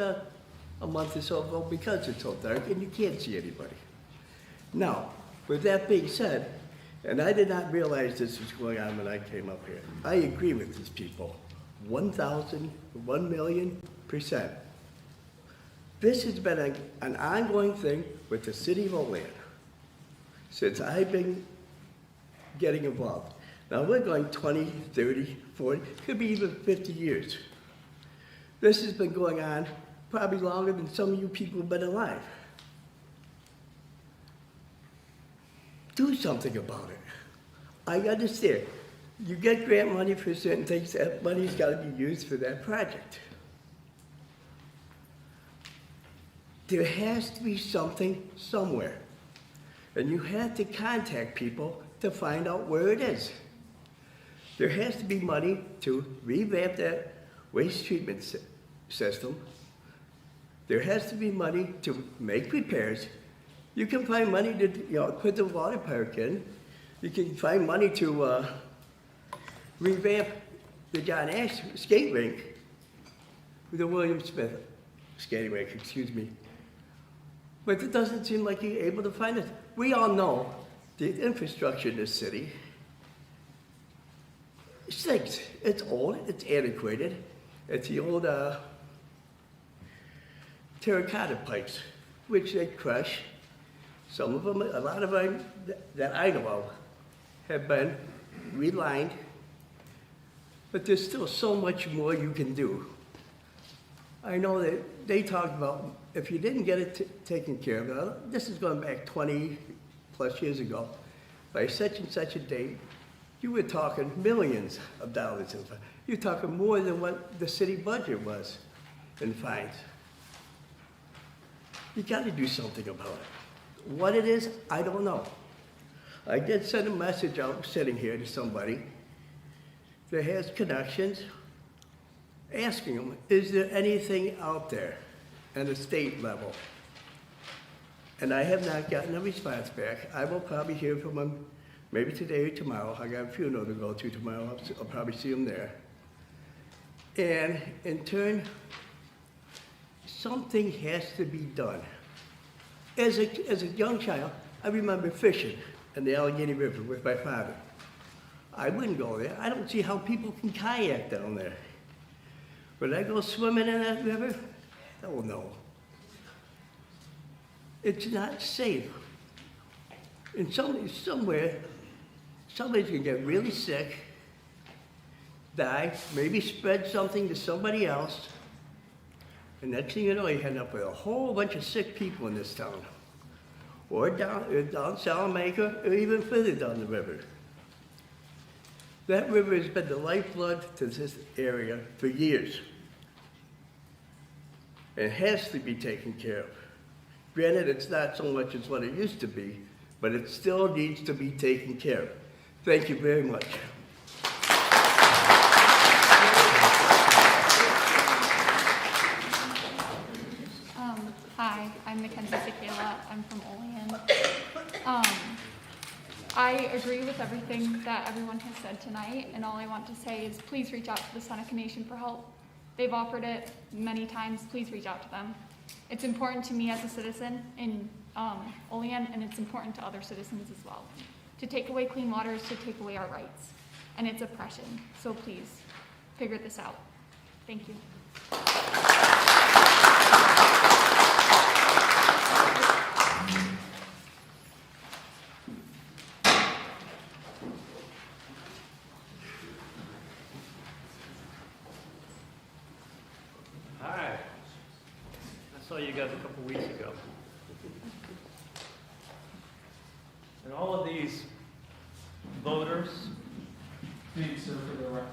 a month or so ago because it's so dark and you can't see anybody. Now, with that being said, And I did not realize this was going on when I came up here. I agree with these people, 1,000,000%. This has been an ongoing thing with the city of Olean since I've been getting involved. Now we're going 20, 30, 40, could be even 50 years. This has been going on probably longer than some of you people have been alive. Do something about it. I understand. You get grant money for certain things, that money's got to be used for that project. There has to be something somewhere. And you have to contact people to find out where it is. There has to be money to revamp that waste treatment system. There has to be money to make repairs. You can find money to put the water park in. You can find money to revamp the John Ash skate rink, the William Smith skating rink, excuse me. But it doesn't seem like you're able to find it. We all know the infrastructure in this city stinks. It's old, it's antiquated. It's the old terracotta pipes, which they crush. Some of them, a lot of them that I know of, have been relined, but there's still so much more you can do. I know that they talked about if you didn't get it taken care of, this is going back 20 plus years ago, by such and such a date, you were talking millions of dollars. You're talking more than what the city budget was in fines. You got to do something about it. What it is, I don't know. I did send a message out sitting here to somebody that has connections, asking them, is there anything out there at a state level? And I have not gotten a response back. I will probably hear from them maybe today or tomorrow. I got a funeral to go to tomorrow. I'll probably see them there. And in turn, something has to be done. As a young child, I remember fishing in the Allegheny River with my father. I wouldn't go there. I don't see how people can kayak down there. Would I go swimming in that river? Oh, no. It's not safe. And somewhere, somebody's gonna get really sick, die, maybe spread something to somebody else, and next thing you know, you end up with a whole bunch of sick people in this town. Or down Salamanca, or even further down the river. That river has been the lifeblood to this area for years. It has to be taken care of. Granted, it's not so much as what it used to be, but it still needs to be taken care of. Thank you very much. Hi, I'm Mackenzie Sekela. I'm from Olean. I agree with everything that everyone has said tonight, and all I want to say is please reach out to the Seneca Nation for help. They've offered it many times. Please reach out to them. It's important to me as a citizen in Olean, and it's important to other citizens as well. To take away clean water is to take away our rights, and it's oppression. So please, figure this out. Thank you. Hi. I saw you guys a couple weeks ago. And all of these voters Thanks, sir, for the record.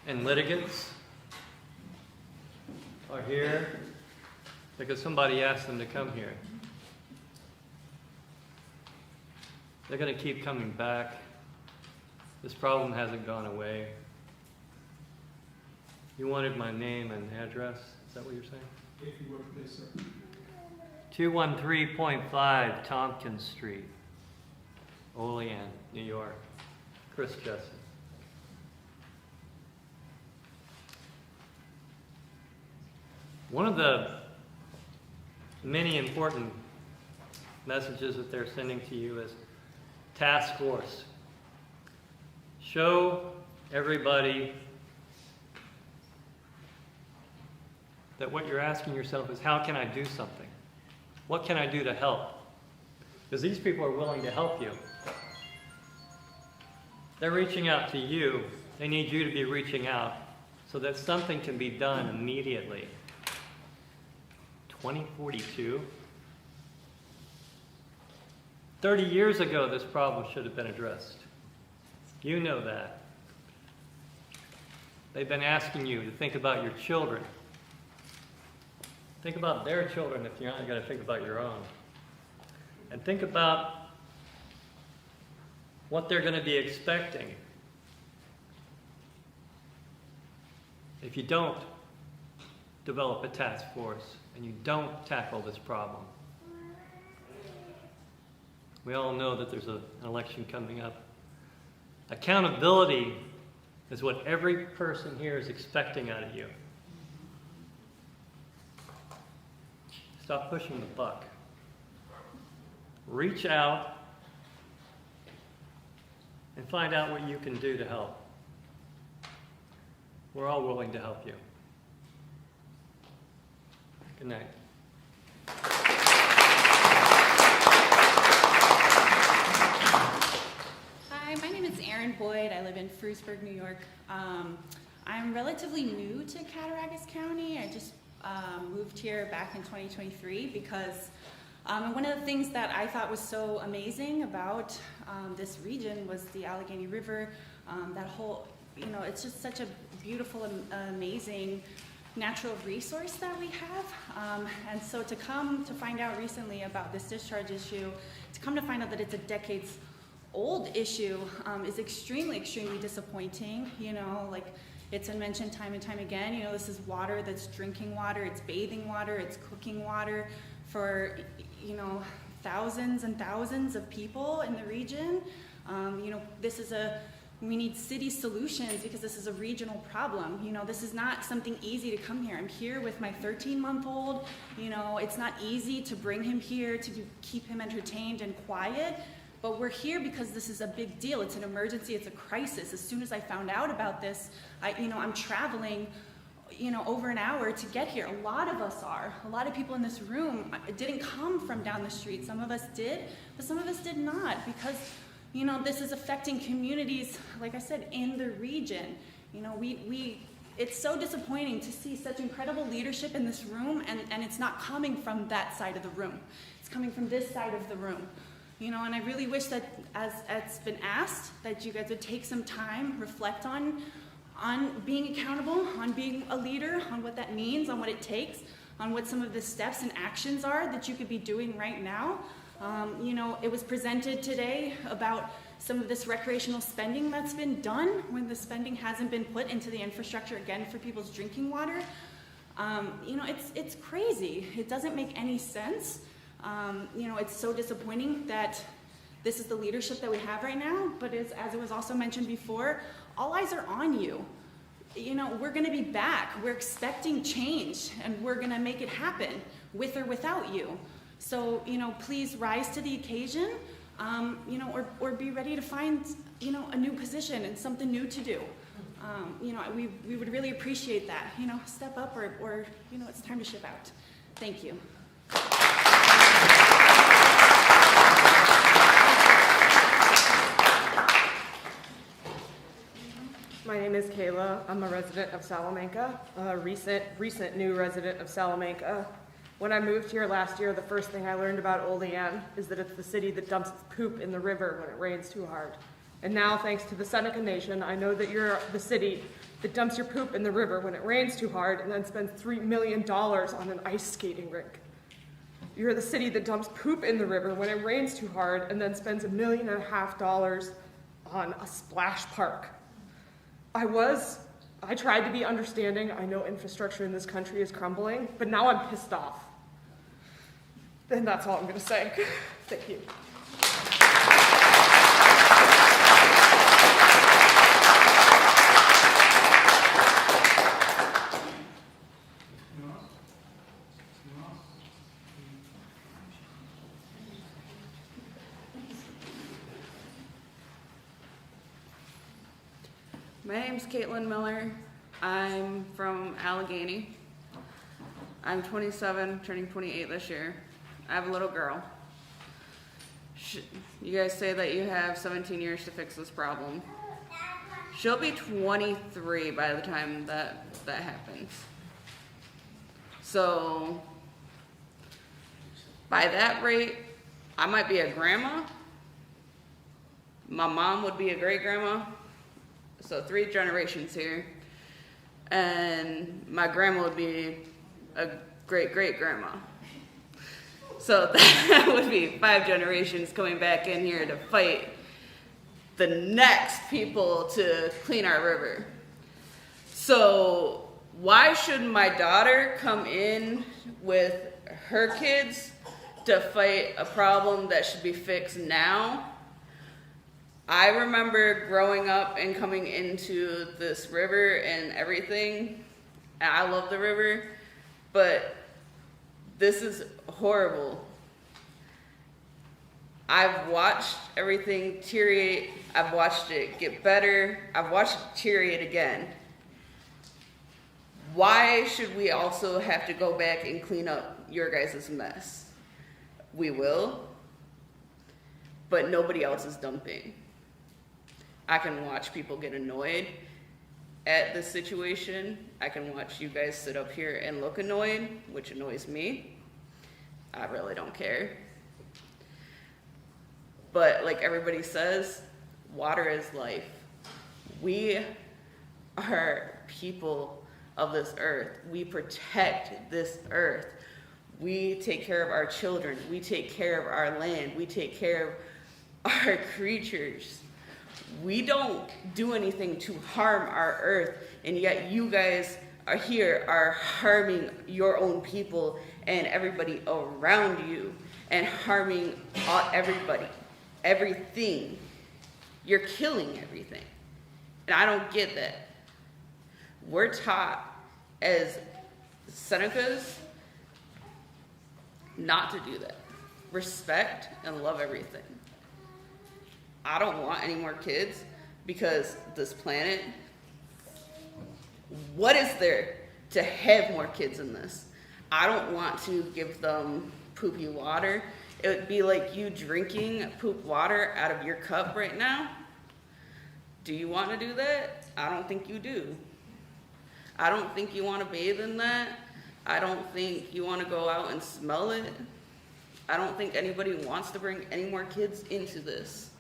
and litigants are here because somebody asked them to come here. They're going to keep coming back. This problem hasn't gone away. You wanted my name and address? Is that what you're saying? If you would, please, sir. 213.5 Tompkins Street, Olean, New York. Chris Jessup. One of the many important messages that they're sending to you is task force. Show everybody that what you're asking yourself is, how can I do something? What can I do to help? Because these people are willing to help you. They're reaching out to you. They need you to be reaching out so that something can be done immediately. 2042? 30 years ago, this problem should have been addressed. You know that. They've been asking you to think about your children. Think about their children if you're not going to think about your own. And think about what they're going to be expecting if you don't develop a task force and you don't tackle this problem. We all know that there's an election coming up. Accountability is what every person here is expecting out of you. Stop pushing the buck. Reach out and find out what you can do to help. We're all willing to help you. Good night. Hi, my name is Erin Boyd. I live in Frewsburg, New York. I'm relatively new to Cattaraugus County. I just moved here back in 2023 because one of the things that I thought was so amazing about this region was the Allegheny River. That whole, it's just such a beautiful, amazing natural resource that we have. And so to come to find out recently about this discharge issue, to come to find out that it's a decades old issue is extremely, extremely disappointing. Like it's been mentioned time and time again, this is water that's drinking water, it's bathing water, it's cooking water for, thousands and thousands of people in the region. We need city solutions because this is a regional problem. This is not something easy to come here. I'm here with my 13-month-old. It's not easy to bring him here to keep him entertained and quiet. But we're here because this is a big deal. It's an emergency. It's a crisis. As soon as I found out about this, I'm traveling, over an hour to get here. A lot of us are. A lot of people in this room didn't come from down the street. Some of us did, but some of us did not because, this is affecting communities, like I said, in the region. It's so disappointing to see such incredible leadership in this room, and it's not coming from that side of the room. It's coming from this side of the room. And I really wish that, as it's been asked, that you guys would take some time, reflect on being accountable, on being a leader, on what that means, on what it takes, on what some of the steps and actions are that you could be doing right now. It was presented today about some of this recreational spending that's been done when the spending hasn't been put into the infrastructure again for people's drinking water. It's crazy. It doesn't make any sense. It's so disappointing that this is the leadership that we have right now, but as it was also mentioned before, all eyes are on you. We're gonna be back. We're expecting change, and we're gonna make it happen, with or without you. So, please rise to the occasion, or be ready to find, a new position and something new to do. We would really appreciate that. Step up or it's time to ship out. Thank you. My name is Kayla. I'm a resident of Salamanca, a recent new resident of Salamanca. When I moved here last year, the first thing I learned about Olean is that it's the city that dumps its poop in the river when it rains too hard. And now, thanks to the Seneca Nation, I know that you're the city that dumps your poop in the river when it rains too hard and then spends $3 million on an ice skating rink. You're the city that dumps poop in the river when it rains too hard and then spends $1.5 million on a splash park. I tried to be understanding. I know infrastructure in this country is crumbling, but now I'm pissed off. And that's all I'm gonna say. Thank you. My name's Caitlin Miller. I'm from Allegheny. I'm 27, turning 28 this year. I have a little girl. You guys say that you have 17 years to fix this problem. She'll be 23 by the time that happens. So, by that rate, I might be a grandma. My mom would be a great grandma. So 3 generations here. And my grandma would be a great great grandma. So that would be 5 generations coming back in here to fight the next people to clean our river. So why should my daughter come in with her kids to fight a problem that should be fixed now? I remember growing up and coming into this river and everything, and I love the river, but this is horrible. I've watched everything deteriorate. I've watched it get better. I've watched it deteriorate again. Why should we also have to go back and clean up your guys' mess? We will, but nobody else is dumping. I can watch people get annoyed at this situation. I can watch you guys sit up here and look annoyed, which annoys me. I really don't care. But like everybody says, water is life. We are people of this earth. We protect this earth. We take care of our children. We take care of our land. We take care of our creatures. We don't do anything to harm our earth, and yet you guys are here are harming your own people and everybody around you and harming everybody, everything. You're killing everything. And I don't get that. We're taught as Senecas not to do that. Respect and love everything. I don't want any more kids because this planet, what is there to have more kids in this? I don't want to give them poopy water. It would be like you drinking poop water out of your cup right now. Do you want to do that? I don't think you do. I don't think you want to bathe in that. I don't think you want to go out and smell it. I don't think anybody wants to bring any more kids into this.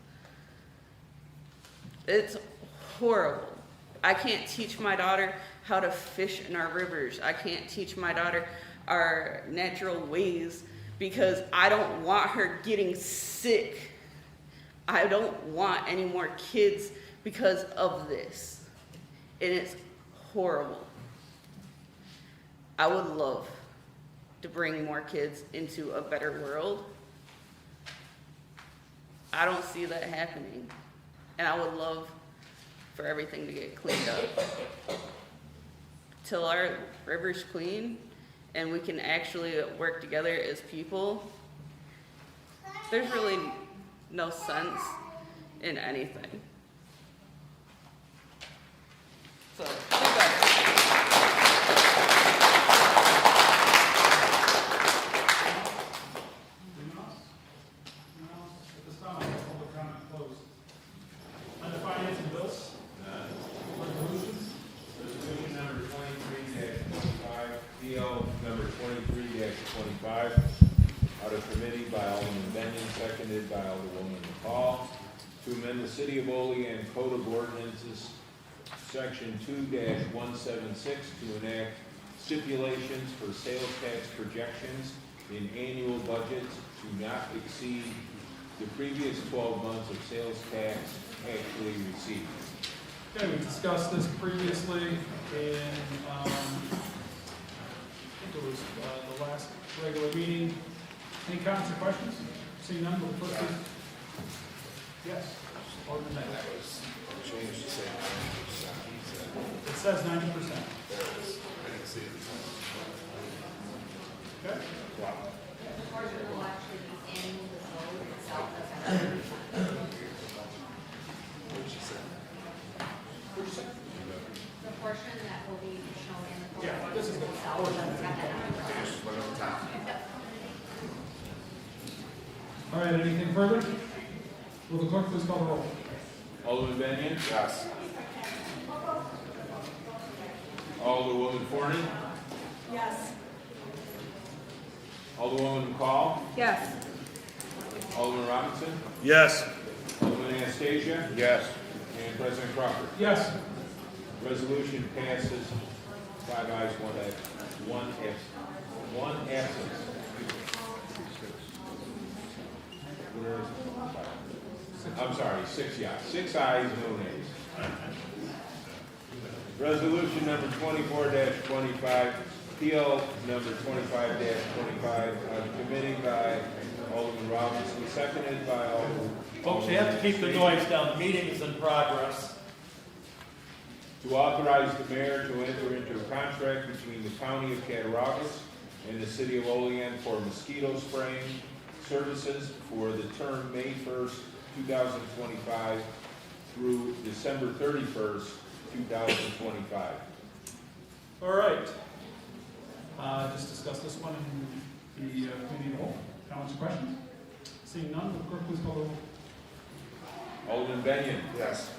It's horrible. I can't teach my daughter how to fish in our rivers. I can't teach my daughter our natural ways because I don't want her getting sick. I don't want any more kids because of this. And it's horrible. I would love to bring more kids into a better world. I don't see that happening. And I would love for everything to get cleaned up. Till our river's clean and we can actually work together as people, there's really no sense in anything. So, do better. City of Olean Code of Ordinances, Section 2-176, to enact stipulations for sales tax projections in annual budgets to not exceed the previous 12 months of sales tax actually received. Okay, we discussed this previously in, I think it was the last regular meeting. Any comments or questions? Seeing none, we'll put this. Yes. Alderman Knight. That was changed to say 90%. It says 90%. There it is. I didn't see it. Okay. Wow. The portion will actually be in the code itself as a What did you say? What'd you say? Will the clerk please call the roll? Alderman Benyon? Yes. Alderwoman Forney? Yes. Alderwoman McCall? Yes. Alderman Robinson? Yes. Alderman Anastasia? Yes. And President Crawford. Yes. Resolution passes 5 ayes, 1 absence. Where is it? I'm sorry, 6 ayes. 6 ayes, no nays. Resolution number 24-25, PL number 25-25, committee by Alderman Robinson, seconded by Alderman. Folks, you have to keep the noise down. The meeting is in progress. To authorize the mayor to enter into a contract between the county of Cattaraugus and the city of Olean for mosquito spraying services for the term May 1st, 2025 through December 31st, 2025. All right. Just discuss this one in the committee of the whole. Comments or questions? Seeing none, will the clerk please call the roll? Alderman Benyon. Yes.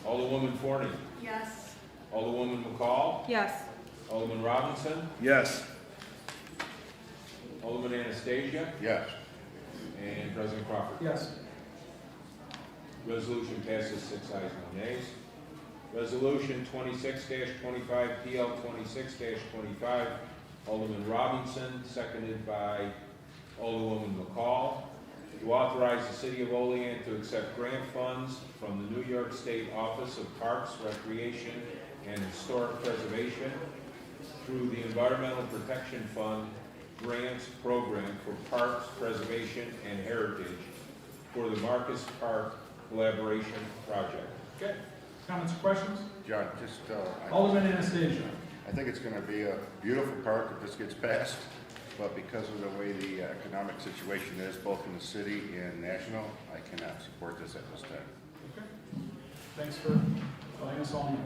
Alderwoman Forney. Yes. Alderwoman McCall. Yes. Alderman Robinson. Yes. Alderman Anastasia. Yes. And President Crawford. Yes. Resolution passes 6 ayes, no nays. Resolution 26-25, PL 26-25, Alderman Robinson, seconded by Alderwoman McCall, to authorize the city of Olean to accept grant funds from the New York State Office of Parks, Recreation, and Historic Preservation through the Environmental Protection Fund Grants Program for Parks, Preservation, and Heritage for the Marcus Park Collaboration Project. Okay. Comments or questions? John, just, Alderman Anastasia. I think it's gonna be a beautiful park if this gets passed, but because of the way the economic situation is, both in the city and national, I cannot support this at this time. Okay. Thanks for letting us all know.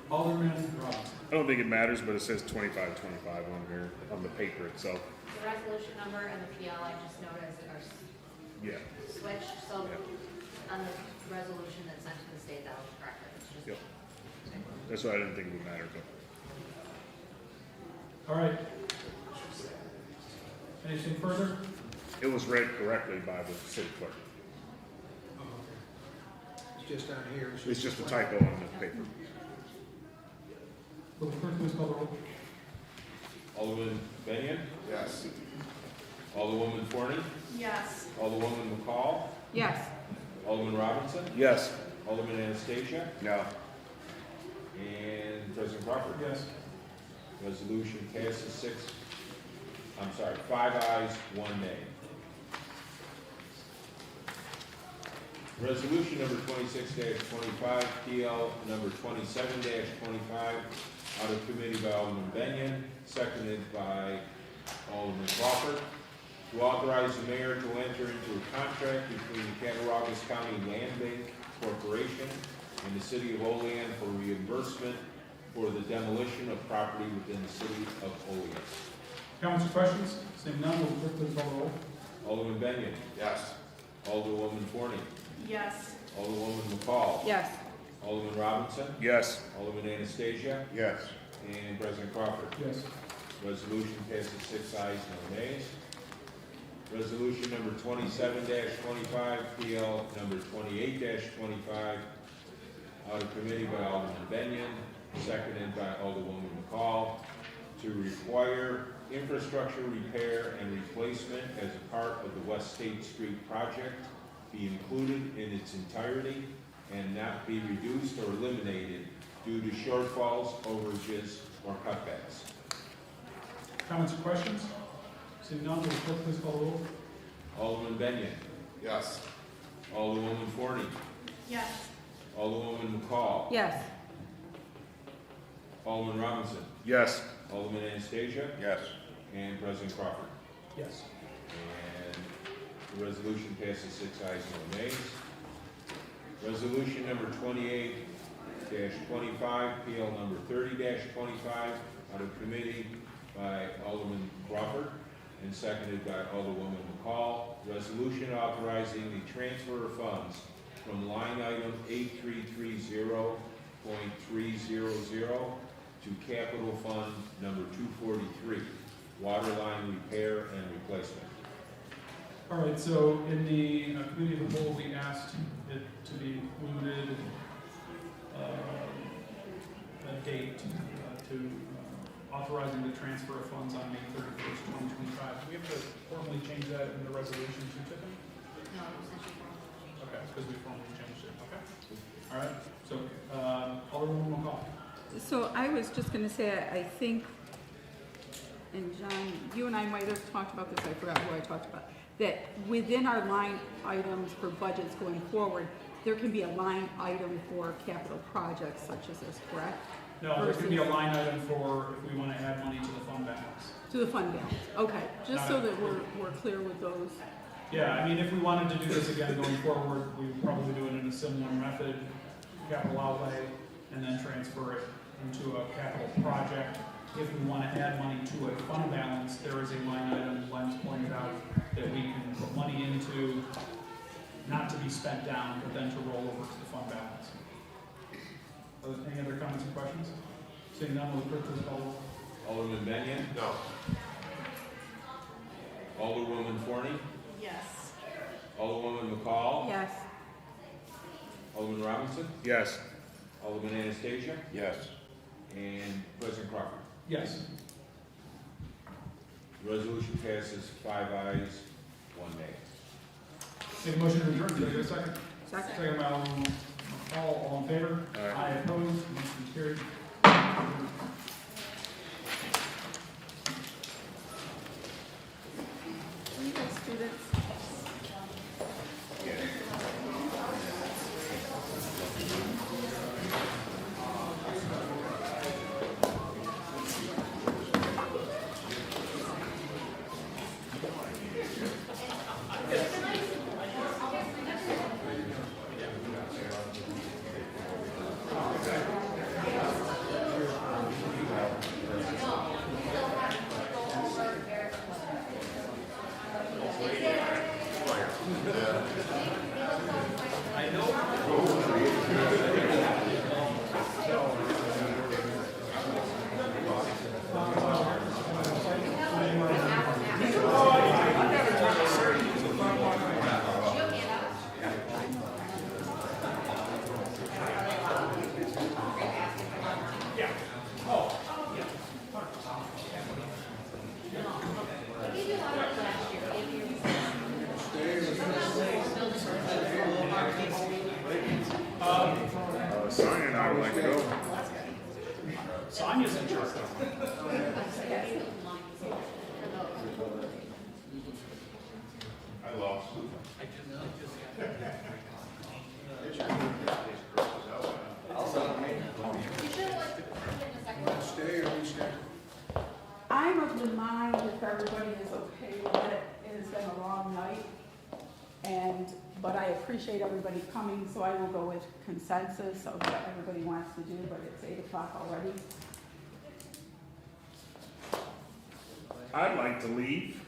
Alderman Robinson. I don't think it matters, but it says 25-25 on here, on the paper itself. The resolution number and the PL, I just noticed are Yeah. switched, so Yeah. on the resolution that's sent to the state, that was correct. It's just Yep. That's why I didn't think it would matter, but. All right. Anything further? It was read correctly by the city clerk. It's just on here. It's just a typo on the paper. Will the clerk please call the roll? Alderman Benyon. Yes. Alderwoman Forney. Yes. Alderwoman McCall. Yes. Alderman Robinson. Yes. Alderman Anastasia. No. And President Crawford. Yes. Resolution passes 5 ayes, 1 nay. Resolution number 26-25, PL number 27-25, out of committee by Alderman Benyon, seconded by Alderman Crawford, to authorize the mayor to enter into a contract between the Cattaraugus County Land Bank Corporation and the city of Olean for reimbursement for the demolition of property within the city of Olean. Comments or questions? Seeing none, will the clerk please call the roll? Alderman Benyon. Yes. Alderwoman Forney. Yes. Alderwoman McCall. Yes. Alderman Robinson. Yes. Alderman Anastasia. Yes. And President Crawford. Yes. Resolution passes 6 ayes, no nays. Resolution number 27-25, PL number 28-25, out of committee by Alderman Benyon, seconded by Alderwoman McCall, to require infrastructure repair and replacement as a part of the West State Street project be included in its entirety and not be reduced or eliminated due to shortfalls, overages, or cutbacks. Comments or questions? Seeing none, will the clerk please call the roll? Alderman Benyon. Yes. Alderwoman Forney. Yes. Alderwoman McCall. Yes. Alderman Robinson. Yes. Alderman Anastasia. Yes. And President Crawford. Yes. And the resolution passes 6 ayes, no nays. Resolution number 28-25, PL number 30-25, out of committee by Alderman Crawford, and seconded by Alderwoman McCall. Resolution authorizing the transfer of funds from line item 8330.300 to capital fund number 243, water line repair and replacement. All right, so in the committee of the whole, we asked it to be included a date to authorizing the transfer of funds on May 31st, 2025. Do we have to formally change that in the resolution too, Tiffany? No, it was actually formally changed. Okay, because we formally changed it, okay. All right, so Alderwoman McCall. So I was just gonna say, I think, and John, you and I might have talked about this, I forgot who I talked about, that within our line items for budgets going forward, there can be a line item for capital projects such as this, correct? No, there can be a line item for if we want to add money to the fund balance. To the fund balance, okay, just so that we're clear with those. Yeah, I mean, if we wanted to do this again going forward, we would probably do it in a similar method, capital outlay, and then transfer it into a capital project. If we want to add money to a fund balance, there is a line item, Len's pointed out, that we can put money into, not to be spent down, but then to roll over to the fund balance. Any other comments or questions? Seeing none, will the clerk please call the roll? Alderman Benyon? No. Alderwoman Forney? Yes. Alderwoman McCall? Yes. Alderman Robinson? Yes. Alderman Anastasia? Yes. And President Crawford. Yes. The resolution passes 5 ayes, 1 nay. Make a motion to adjourn, do I get a second? Second. Second by Alderman McCall, all in favor? Aye. Opposed, motion carried. Are you guys students? Sonia and I would like to go. Sonia's interested. I lost. I'm of the mind if everybody is okay with it, it has been a long night, but I appreciate everybody coming, so I will go with consensus of what everybody wants to do, but it's 8 o'clock already. I'd like to leave.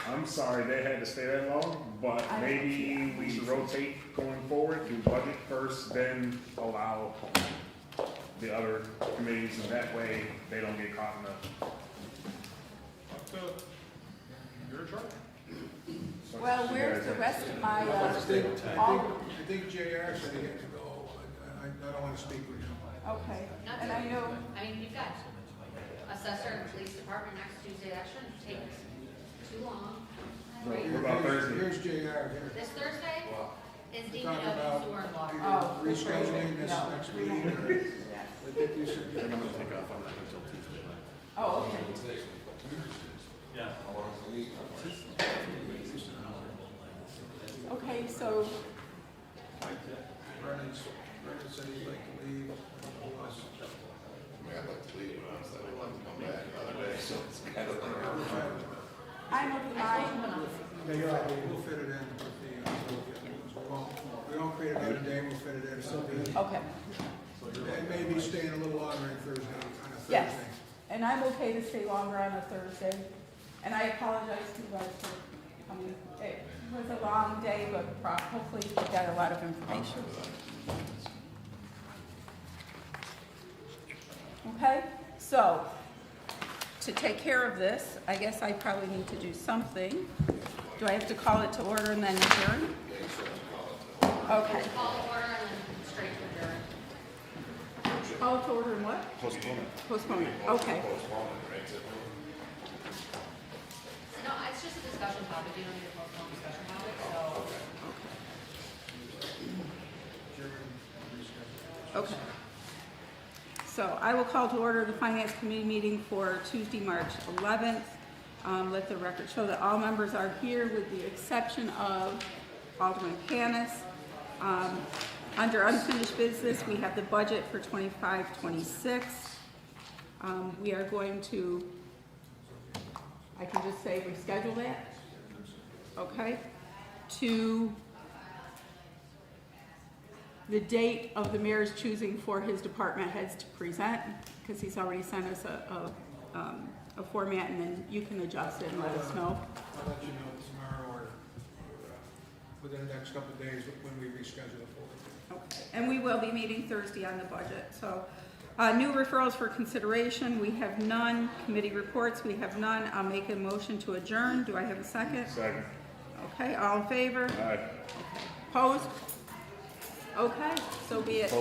I'm sorry they had to stay that long, but maybe we should rotate going forward, do budget first, then allow the other committees, and that way they don't get caught in the. You're in charge. Well, where's the rest of my, I think JR said he had to go. I don't want to speak with him. okay, and I know, I mean, you've got assessor and police department next Tuesday, that shouldn't take too long. What about Thursday? Here's JR here. This Thursday is We're deemed talking out about sewer and water. either rescheduling this next meeting or I think you should. I'm gonna take off on that until Tuesday. oh, okay. Yeah. Okay, so, Brennan said he'd like to leave. I'd like to leave, but I said I'd like to come back another day, so it's kind of. I'm of the mind, Yeah, you're right. We'll fit it in with the, we won't create another day, we'll fit it in. So okay, it may be staying a little longer on Thursday, on a Thursday. yes, and I'm okay to stay longer on a Thursday. And I apologize to you guys for coming. It was a long day, but hopefully you got a lot of information. Okay, so to take care of this, I guess I probably need to do something. Do I have to call it to order and then adjourn? Okay. Call to order and then straight to adjourn. Call to order and what? Postponement. Postponement, okay. No, it's just a discussion topic. You don't need to postpone discussion topic, so. Okay. So I will call to order the Finance Committee meeting for Tuesday, March 11th. Let the record show that all members are here with the exception of Alderman Panis. Under unfinished business, we have the budget for 25-26. We are going to, I can just say reschedule that, okay, to the date of the mayor's choosing for his department heads to present, because he's already sent us a format, and then you can adjust it and let us know. I'll let you know tomorrow or within the next couple of days when we reschedule it for. Okay. And we will be meeting Thursday on the budget. So, new referrals for consideration, we have none. Committee reports, we have none. I'll make a motion to adjourn. Do I have a second? Second. Okay, all in favor? Aye. Opposed? Okay, so be it.